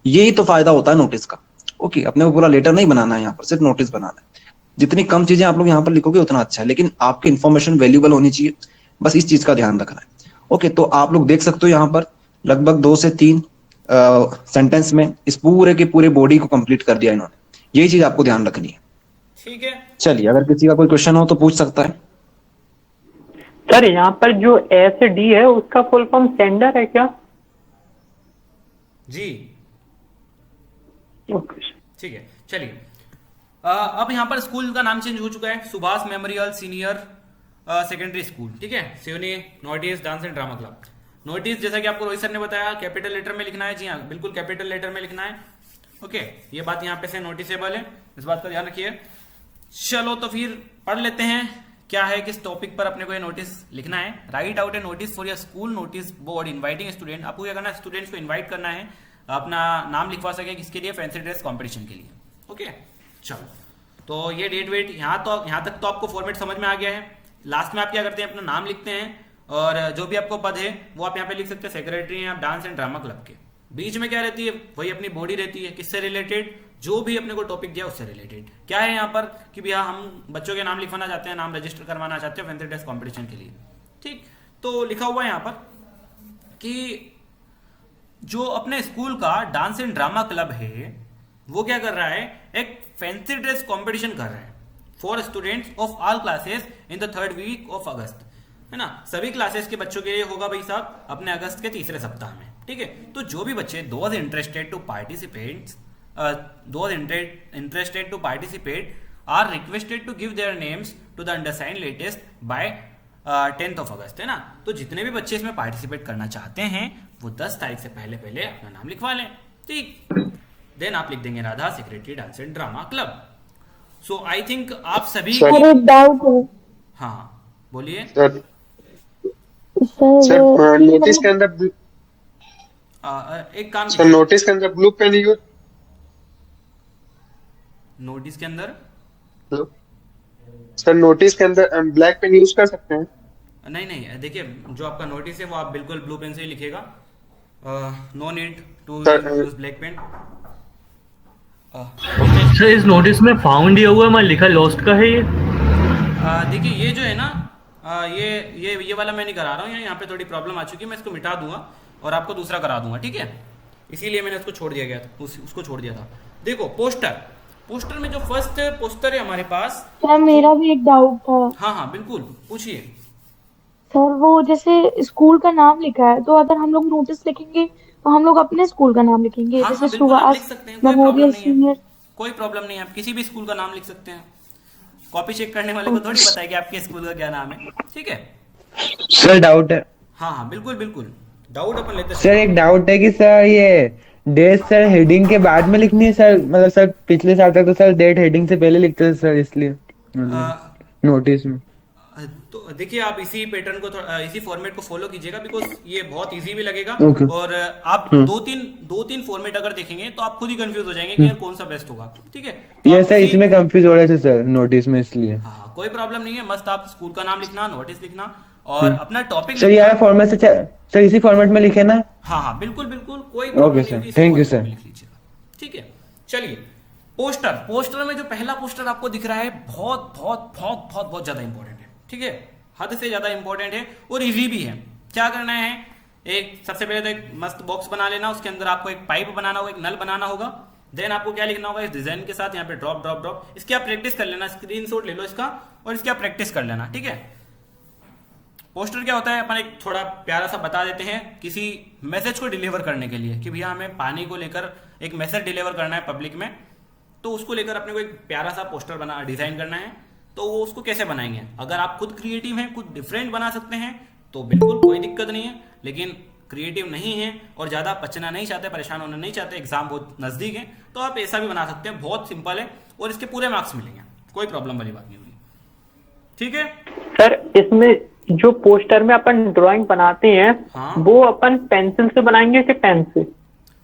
यही तो फायदा होता है नोटिस का। ओके, अपने को पूरा लेटर नहीं बनाना है, यहाँ पर सिर्फ नोटिस बनाना है। जितनी कम चीजें आप लोग यहाँ पर लिखोगे उतना अच्छा है, लेकिन आपकी इन्फॉर्मेशन वैल्यूबल होनी चाहिए, बस इस चीज का ध्यान रखना है। ओके, तो आप लोग देख सकते हो यहाँ पर लगभग 2 से 3 सेंटेंस में इस पूरे के पूरे बॉडी को कंप्लीट कर दिया इन्होंने। यही चीज आपको ध्यान रखनी है। ठीक है, चलिए, अगर किसी का कोई क्वेश्चन हो तो पूछ सकता है। सर यहाँ पर जो SD है उसका फुल फॉर्म सेंडर है क्या? जी ओके सर। ठीक है। चलिए, अब यहाँ पर स्कूल का नाम चेंज हो चुका है, Subhash memorial senior secondary school, ठीक है। Seoni notice dance and drama club. Notice जैसा कि आपको रोहित सर ने बताया कैपिटल लेटर में लिखना है। जी हाँ, बिल्कुल कैपिटल लेटर में लिखना है। ओके, ये बात यहाँ पे से नोटिसेबल है, इस बात का ध्यान रखिए। चलो तो फिर पढ़ लेते हैं क्या है, किस टॉपिक पर अपने को ये नोटिस लिखना है। Right out a notice for your school notice board inviting student. आपको क्या करना है, स्टूडेंट्स को इनवाइट करना है, अपना नाम लिखवा सके, किसके लिए, फैंसी ड्रेस कॉम्पिटिशन के लिए। ओके, चलो तो ये डेट वेट यहाँ तक तो आपको फॉर्मेट समझ में आ गया है। लास्ट में आप क्या करते हैं, अपना नाम लिखते हैं और जो भी आपको पद है वो आप यहाँ पे लिख सकते हैं, सेक्रेटरी हैं आप डांस एंड ड्रामा क्लब के। बीच में क्या रहती है, वही अपनी बॉडी रहती है, किससे रिलेटेड, जो भी अपने को टॉपिक दिया उससे रिलेटेड। क्या है यहाँ पर कि भैया हम बच्चों के नाम लिखवाना चाहते हैं, नाम रजिस्टर करवाना चाहते हैं फैंसी ड्रेस कॉम्पिटिशन के लिए, ठीक। तो लिखा हुआ है यहाँ पर कि जो अपने स्कूल का डांस एंड ड्रामा क्लब है वो क्या कर रहा है, एक फैंसी ड्रेस कॉम्पिटिशन कर रहा है for students of all classes in the 3rd week of August, है ना। सभी क्लासेस के बच्चों के लिए होगा भाई साहब अपने अगस्त के तीसरे सप्ताह में, ठीक है। तो जो भी बच्चे those interested to participate are requested to give their names to the undersigned latest by 10th of August, है ना। तो जितने भी बच्चे इसमें पार्टिसिपेट करना चाहते हैं वो 10 तारीख से पहले पहले अपना नाम लिखवा लें, ठीक। देन आप लिख देंगे Radha secretary dance and drama club. So I think आप सभी डाउट है। हाँ बोलिए सर। नोटिस के अंदर एक काम सर, नोटिस के अंदर ब्लू पेन यूज, नोटिस के अंदर सर नोटिस के अंदर ब्लैक पेन यूज कर सकते हैं? नहीं, देखिए जो आपका नोटिस है वो आप बिल्कुल ब्लू पेन से ही लिखेगा, no need to use black pen. Sir इस नोटिस में फाउंड दिया हुआ है, मैं लिखा लॉस्ट का है ये। देखिए ये जो है ना, ये वाला मैं नहीं करा रहा हूँ, यहाँ पे थोड़ी प्रॉब्लम आ चुकी है, मैं इसको मिटा दूंगा और आपको दूसरा करा दूंगा, ठीक है। इसीलिए मैंने उसको छोड़ दिया गया था, उसको छोड़ दिया था। देखो पोस्टर में जो फर्स्ट पोस्टर है हमारे पास। सर मेरा भी एक डाउट था। हाँ बिल्कुल पूछिए। सर वो जैसे स्कूल का नाम लिखा है, तो अगर हम लोग नोटिस लिखेंगे तो हम लोग अपने स्कूल का नाम लिखेंगे, हाँ, जैसे बिल्कुल आप लिख सुभाष सकते हैं, कोई मेमोरियल प्रॉब्लम नहीं सीनियर। है, कोई प्रॉब्लम नहीं है, आप किसी भी स्कूल का नाम लिख सकते हैं। कॉपी चेक करने वाले को थोड़ी पता है कि आपके स्कूल का क्या नाम है, ठीक है। सर डाउट है। हाँ बिल्कुल डाउट अपन लेते हैं। सर एक डाउट है कि सर ये डेट सर हेडिंग के बाद में लिखनी है सर, मतलब सर पिछले साल तक तो सर डेट हेडिंग से पहले लिखते थे सर, इसलिए नोटिस में। तो देखिए आप इसी पैटर्न को इसी फॉर्मेट को फॉलो कीजिएगा, बिकॉज ये बहुत इजी भी लगेगा। Okay. और आप दो तीन फॉर्मेट अगर देखेंगे तो आप खुद ही कंफ्यूज हो जाएंगे कि यार कौन सा बेस्ट होगा, ठीक है। ये सर इसमें कंफ्यूज हो रहे थे सर नोटिस में, इसलिए। हाँ कोई प्रॉब्लम नहीं है, मस्त आप स्कूल का नाम लिखना, नोटिस लिखना और अपना टॉपिक सर ये फॉर्मेट से सर इसी फॉर्मेट में लिखे ना? हाँ बिल्कुल कोई okay sir, thank you sir. लिख लीजिएगा, ठीक है। चलिए पोस्टर में जो पहला पोस्टर आपको दिख रहा है बहुत ज्यादा इंपॉर्टेंट है, ठीक है। हद से ज्यादा इंपॉर्टेंट है और इजी भी है। क्या करना है, एक सबसे पहले तो एक मस्त बॉक्स बना लेना, उसके अंदर आपको एक पाइप बनाना होगा, एक नल बनाना होगा। देन आपको क्या लिखना होगा, इस डिजाइन के साथ यहाँ पे ड्रॉप। इसकी आप प्रैक्टिस कर लेना, स्क्रीनशॉट ले लो इसका और इसकी आप प्रैक्टिस कर लेना, ठीक है। पोस्टर क्या होता है, अपन एक थोड़ा प्यारा सा बता देते हैं, किसी मैसेज को डिलीवर करने के लिए कि भैया हमें पानी को लेकर एक मैसेज डिलीवर करना है पब्लिक में, तो उसको लेकर अपने को एक प्यारा सा पोस्टर डिजाइन करना है। तो वो उसको कैसे बनाएंगे, अगर आप खुद क्रिएटिव हैं, खुद डिफरेंट बना सकते हैं तो बिल्कुल कोई दिक्कत नहीं है, लेकिन क्रिएटिव नहीं है और ज़्यादा बचना नहीं चाहते, परेशान होना नहीं चाहते, एग्जाम बहुत नज़दीक है, तो आप ऐसा भी बना सकते हैं। बहुत सिंपल है और इसके पूरे मार्क्स मिलेंगे, कोई प्रॉब्लम वाली बात नहीं होगी। ठीक है सर, इसमें जो पोस्टर में अपन ड्राइंग बनाते हैं, हाँ। वो अपन पेंसिल से बनाएंगे कि पेन से?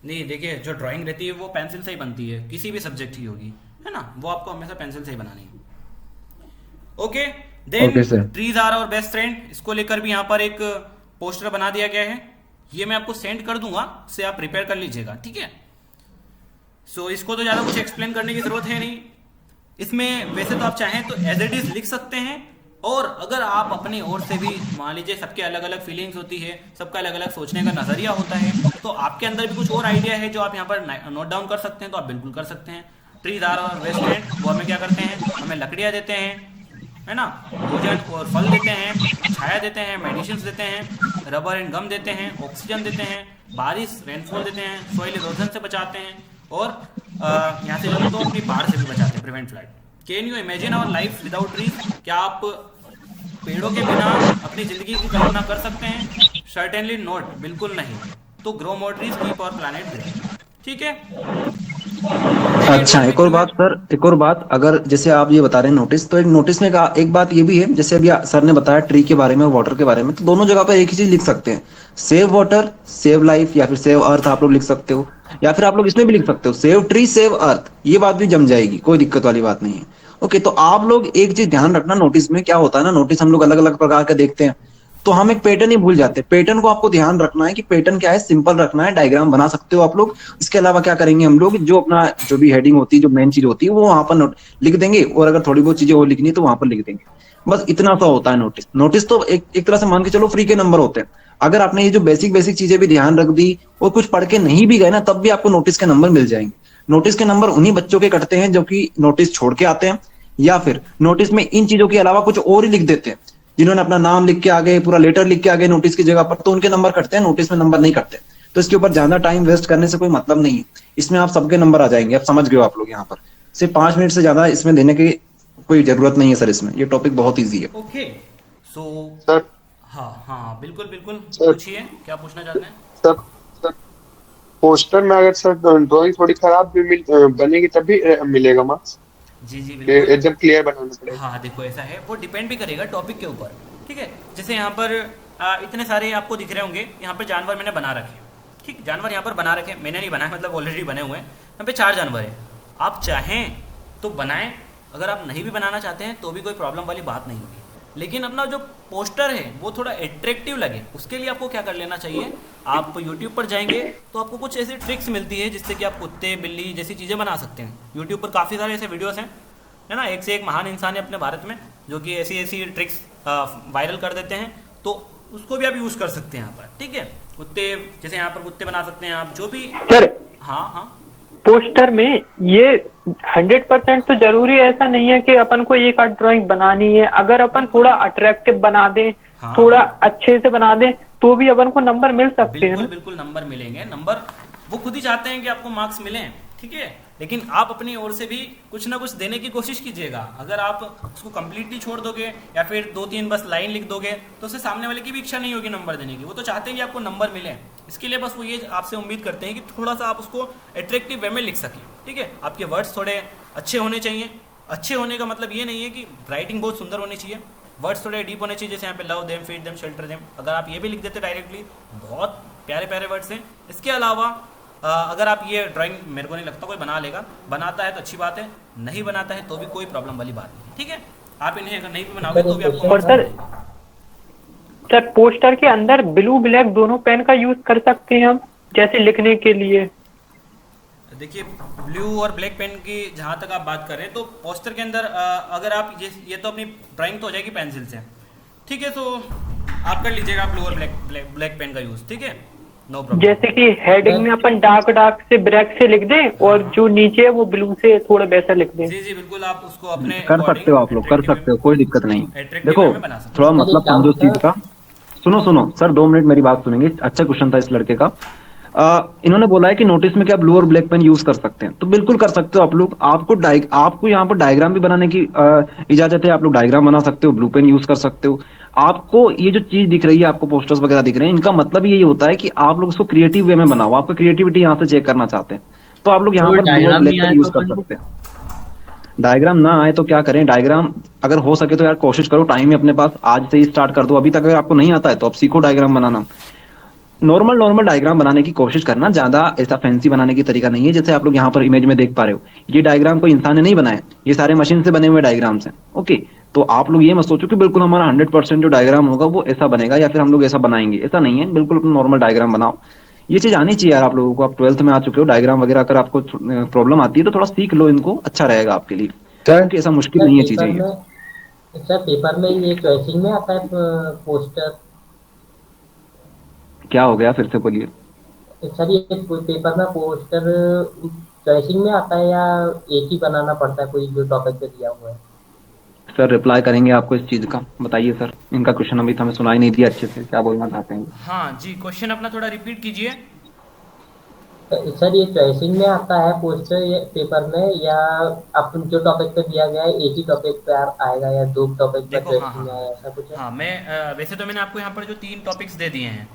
नहीं, देखिए जो ड्राइंग रहती है वो पेंसिल से ही बनती है, किसी भी सब्जेक्ट की होगी, है ना, वो आपको हमेशा पेंसिल से ही बनानी है। Okay, then trees are our best friend, इसको लेकर भी यहाँ पर एक पोस्टर बना दिया गया है, ये मैं आपको सेंड कर दूंगा, से आप प्रिपेयर कर लीजिएगा। ठीक है, सो इसको तो ज्यादा कुछ एक्सप्लेन करने की जरूरत है नहीं। इसमें वैसे तो आप चाहें तो एज इट इज लिख सकते हैं, और अगर आप अपनी ओर से भी, मान लीजिए सबके अलग अलग फीलिंग्स होती है, सबका अलग अलग सोचने का नजरिया होता है, तो आपके अंदर भी कुछ और आइडिया है जो आप यहाँ पर नोट डाउन कर सकते हैं, तो आप बिल्कुल कर सकते हैं। Trees are our best friend, वो हमें क्या करते हैं, हमें लकड़ियाँ देते हैं, है ना, भोजन और फल देते हैं, छाया देते हैं, मेडिसिन देते हैं, रबर एंड गम देते हैं, ऑक्सीजन देते हैं, बारिश रेनफॉल देते हैं, सॉइल इरोजन से बचाते हैं, और यहाँ से लोग तो अपनी बाढ़ से भी बचाते हैं, prevent flood. Can you imagine our life without trees, क्या आप पेड़ों के बिना अपनी जिंदगी की कल्पना कर सकते हैं? सर्टेनली नॉट, बिल्कुल नहीं। तो grow more trees, keep our planet green. ठीक है, अच्छा, एक और बात सर, एक और बात, अगर जैसे आप ये बता रहे हैं नोटिस, तो एक नोटिस में एक बात ये भी है, जैसे अभी सर ने बताया ट्री के बारे में, वाटर के बारे में, तो दोनों जगह पर एक ही चीज लिख सकते हैं, सेव वाटर सेव लाइफ, या फिर सेव अर्थ आप लोग लिख सकते हो, या फिर आप लोग इसमें भी लिख सकते हो सेव ट्री सेव अर्थ, ये बात भी जम जाएगी, कोई दिक्कत वाली बात नहीं है। ओके, तो आप लोग एक चीज ध्यान रखना, नोटिस में क्या होता है ना, नोटिस हम लोग अलग अलग प्रकार के देखते हैं, तो हम एक पैटर्न ही भूल जाते हैं। पैटर्न को आपको ध्यान रखना है कि पैटर्न क्या है, सिंपल रखना है, डायग्राम बना सकते हो आप लोग। इसके अलावा क्या करेंगे हम लोग, जो अपना जो भी हेडिंग होती है, जो मेन चीज होती है, वो वहां पर लिख देंगे, और अगर थोड़ी बहुत चीजें और लिखनी है तो वहां पर लिख देंगे। बस इतना सा होता है नोटिस। नोटिस तो एक तरह से मान के चलो फ्री के नंबर होते हैं। अगर आपने ये जो बेसिक चीजें भी ध्यान रख दी और कुछ पढ़ के नहीं भी गए ना, तब भी आपको नोटिस के नंबर मिल जाएंगे। नोटिस के नंबर उन्हीं बच्चों के कटते हैं जो कि नोटिस छोड़ के आते हैं, या फिर नोटिस में इन चीजों के अलावा कुछ और ही लिख देते हैं, जिन्होंने अपना नाम लिख के आ गए, पूरा लेटर लिख के आ गए नोटिस की जगह पर, तो उनके नंबर कटते हैं, नोटिस में नंबर नहीं कटते। तो इसके ऊपर ज्यादा टाइम वेस्ट करने से कोई मतलब नहीं है, इसमें आप सबके नंबर आ जाएंगे। आप समझ गए हो आप लोग, यहाँ पर सिर्फ 5 मिनट से ज्यादा इसमें देने की कोई जरूरत नहीं है सर, इसमें ये टॉपिक बहुत ईजी है। ओके, सो सर, हाँ बिल्कुल बिल्कुल, सर, पूछिए क्या पूछना चाहते हैं। सर पोस्टर में अगर सर ड्राइंग थोड़ी खराब भी बनेगी तब भी मिलेगा मार्क्स? जी बिल्कुल, एकदम क्लियर बनाना पड़ेगा। हाँ देखो, ऐसा है, वो डिपेंड भी करेगा टॉपिक के ऊपर। ठीक है, जैसे यहाँ पर इतने सारे आपको दिख रहे होंगे, यहाँ पर जानवर मैंने बना रखे, ठीक, जानवर यहाँ पर बना रखे, मैंने नहीं बनाया, मतलब ऑलरेडी बने हुए हैं। यहाँ पे 4 जानवर है, आप चाहें तो बनाएं, अगर आप नहीं भी बनाना चाहते हैं तो भी कोई प्रॉब्लम वाली बात नहीं होगी। लेकिन अपना जो पोस्टर है वो थोड़ा एट्रैक्टिव लगे, उसके लिए आपको क्या कर लेना चाहिए, आप YouTube पर जाएंगे तो आपको कुछ ऐसी ट्रिक्स मिलती है जिससे कि आप कुत्ते बिल्ली जैसी चीज़ें बना सकते हैं। YouTube पर काफ़ी सारे ऐसे वीडियोस हैं, है ना, एक से एक महान इंसान है अपने भारत में जो कि ऐसी ट्रिक्स वायरल कर देते हैं, तो उसको भी आप यूज़ कर सकते हैं यहाँ पर। ठीक है, कुत्ते, जैसे यहाँ पर कुत्ते बना सकते हैं आप, जो भी। सर, हाँ पोस्टर में ये 100% तो जरूरी ऐसा नहीं है कि अपन को एक आध ड्राइंग बनानी है। अगर अपन थोड़ा अट्रैक्टिव बना दें, हाँ, थोड़ा अच्छे से बना दें, तो भी अपन को नंबर मिल सकते हैं। बिल्कुल नंबर मिलेंगे। नंबर वो खुद ही चाहते हैं कि आपको मार्क्स मिलें, ठीक है, लेकिन आप अपनी ओर से भी कुछ ना कुछ देने की कोशिश कीजिएगा। अगर आप उसको कंप्लीटली छोड़ दोगे या फिर 2-3 बस लाइन लिख दोगे तो उससे सामने वाले की भी इच्छा नहीं होगी नंबर देने की। वो तो चाहते हैं कि आपको नंबर मिले, इसके लिए बस वो ये आपसे उम्मीद करते हैं कि थोड़ा सा आप उसको एट्रैक्टिव वे में लिख सकें। ठीक है, आपके वर्ड्स थोड़े अच्छे होने चाहिए। अच्छे होने का मतलब ये नहीं है कि राइटिंग बहुत सुंदर होनी चाहिए, वर्ड्स थोड़े डीप होने चाहिए। जैसे यहाँ पे love them, feed them, shelter them, अगर आप ये भी लिख देते डायरेक्टली, बहुत प्यारे प्यारे वर्ड्स हैं। इसके अलावा अगर आप ये ड्राइंग, मेरे को नहीं लगता कोई बना लेगा, बनाता है तो अच्छी बात है, नहीं बनाता है तो भी कोई प्रॉब्लम वाली बात नहीं। ठीक है, आप इन्हें अगर नहीं भी बनाओगे तो भी आपको। और सर पोस्टर के अंदर ब्लू ब्लैक दोनों पेन का यूज कर सकते हैं हम, जैसे लिखने के लिए। देखिए, ब्लू और ब्लैक पेन की जहाँ तक आप बात कर रहे हैं, तो पोस्टर के अंदर अगर आप ये तो अपनी ड्राइंग तो हो जाएगी पेंसिल से, ठीक है, तो आप कर लीजिएगा ब्लू और ब्लैक पेन का यूज। ठीक है, नो प्रॉब्लम। जैसे कि हेडिंग में अपन डार्क से ब्लैक से लिख दें और जो नीचे है वो ब्लू से थोड़ा वैसा लिख दें। जी बिल्कुल, आप उसको अपने कर सकते हो, आप लोग कर सकते हो, कोई दिक्कत नहीं। देखो थोड़ा मतलब समझो चीज का। सुनो सर, 2 मिनट मेरी बात सुनेंगे। अच्छा क्वेश्चन था इस लड़के का। इन्होंने बोला है कि नोटिस में क्या ब्लू और ब्लैक पेन यूज कर सकते हैं, तो बिल्कुल कर सकते हो आप लोग। आपको यहाँ पर डायग्राम भी बनाने की इजाजत है, आप लोग डायग्राम बना सकते हो, ब्लू पेन यूज कर सकते हो। आपको ये जो चीज दिख रही है, आपको पोस्टर्स वगैरह दिख रहे हैं, इनका मतलब यही होता है कि आप लोग उसको क्रिएटिव वे में बनाओ। आपको क्रिएटिविटी यहाँ से चेक करना चाहते हैं तो आप लोग यहाँ पर डायग्राम नहीं आया यूज तो कर सकते हैं। डायग्राम ना आए तो क्या करें, डायग्राम अगर हो सके तो यार कोशिश करो, टाइम है अपने पास, आज से ही स्टार्ट कर दो। अभी तक अगर आपको नहीं आता है तो आप सीखो डायग्राम बनाना। नॉर्मल डायग्राम बनाने की कोशिश करना, ज्यादा ऐसा फैंसी बनाने की तरीका नहीं है। जैसे आप लोग यहाँ पर इमेज में देख पा रहे हो, ये डायग्राम कोई इंसान ने नहीं बनाया, ये सारे मशीन से बने हुए डायग्राम्स हैं। ओके, तो आप लोग ये मत सोचो कि बिल्कुल हमारा 100% जो डायग्राम होगा वो ऐसा बनेगा या फिर हम लोग ऐसा बनाएंगे, ऐसा नहीं है। बिल्कुल अपना नॉर्मल डायग्राम बनाओ। ये चीज आनी चाहिए यार आप लोगों को। आप 12th में आ चुके हो, डायग्राम वगैरह अगर आपको प्रॉब्लम आती है तो थोड़ा सीख लो इनको, अच्छा रहेगा आपके लिए, क्योंकि ऐसा मुश्किल नहीं है चीजें ये। सर पेपर में ये चॉइसिंग में आता है पोस्टर? क्या हो गया, फिर से बोलिए। सर ये पेपर में पोस्टर चॉइसिंग में आता है या एक ही बनाना पड़ता है कोई जो टॉपिक पे दिया हुआ है? सर रिप्लाई करेंगे आपको इस चीज का, बताइए सर। इनका क्वेश्चन अभी तो हमें सुनाई नहीं दिया अच्छे से, क्या बोलना चाहते हैं? हाँ जी, क्वेश्चन अपना थोड़ा रिपीट कीजिए। सर ये चॉइसिंग में आता है पोस्टर पेपर में, या अपन जो टॉपिक पे दिया गया है एक ही टॉपिक पे आएगा, या दो टॉपिक पे चॉइसिंग में आएगा, ऐसा कुछ है? हाँ, मैं वैसे तो मैंने आपको यहाँ पर जो 3 टॉपिक्स दे दिए हैं,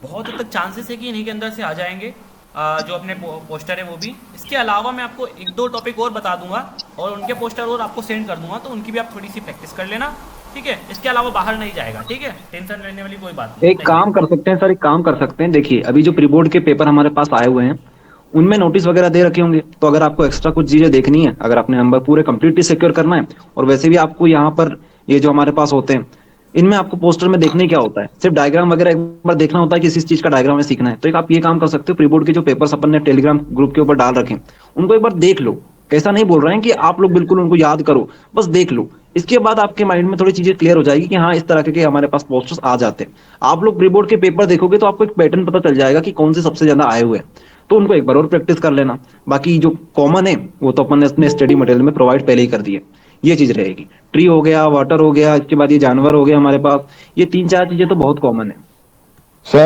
बहुत हद तक चांसेस है कि इन्हीं के अंदर से आ जाएंगे जो अपने पोस्टर है वो भी। इसके अलावा मैं आपको 1-2 टॉपिक और बता दूंगा और उनके पोस्टर और आपको सेंड कर दूंगा, तो उनकी भी आप थोड़ी सी प्रैक्टिस कर लेना, ठीक है? इसके अलावा बाहर नहीं जाएगा, ठीक है? टेंशन लेने वाली कोई बात नहीं। एक काम कर सकते हैं सर, एक काम कर सकते हैं, देखिए अभी जो प्री बोर्ड के पेपर हमारे पास आए हुए हैं उनमें नोटिस वगैरह दे रखे होंगे, तो अगर आपको एक्स्ट्रा कुछ चीजें देखनी है, अगर आपने नंबर पूरे कंप्लीटली सिक्योर करना है, और वैसे भी आपको यहाँ पर ये जो हमारे पास होते हैं इनमें आपको पोस्टर में देखने क्या होता है, सिर्फ डायग्राम वगैरह एक बार देखना होता है कि इस चीज का डायग्राम में सीखना है। तो एक आप ये काम कर सकते हो, प्री बोर्ड के जो पेपर्स अपन ने टेलीग्राम ग्रुप के ऊपर डाल रखे उनको एक बार देख लो। कैसा नहीं बोल रहे हैं कि आप लोग बिल्कुल उनको याद करो, बस देख लो। इसके बाद आपके माइंड में थोड़ी चीजें क्लियर हो जाएगी कि हाँ इस तरह के हमारे पास पोस्टर्स आ जाते हैं। आप लोग प्री बोर्ड के पेपर देखोगे तो आपको एक पैटर्न पता चल जाएगा कि कौन से सबसे ज्यादा आए हुए हैं, तो उनको एक बार और प्रैक्टिस कर लेना। बाकी जो कॉमन है वो तो अपन ने अपने स्टडी मटेरियल में प्रोवाइड पहले ही कर दिए। ये चीज रहेगी, ट्री हो गया, वाटर हो गया, इसके बाद ये जानवर हो गया हमारे पास, ये 3-4 चीजें तो बहुत कॉमन है। सर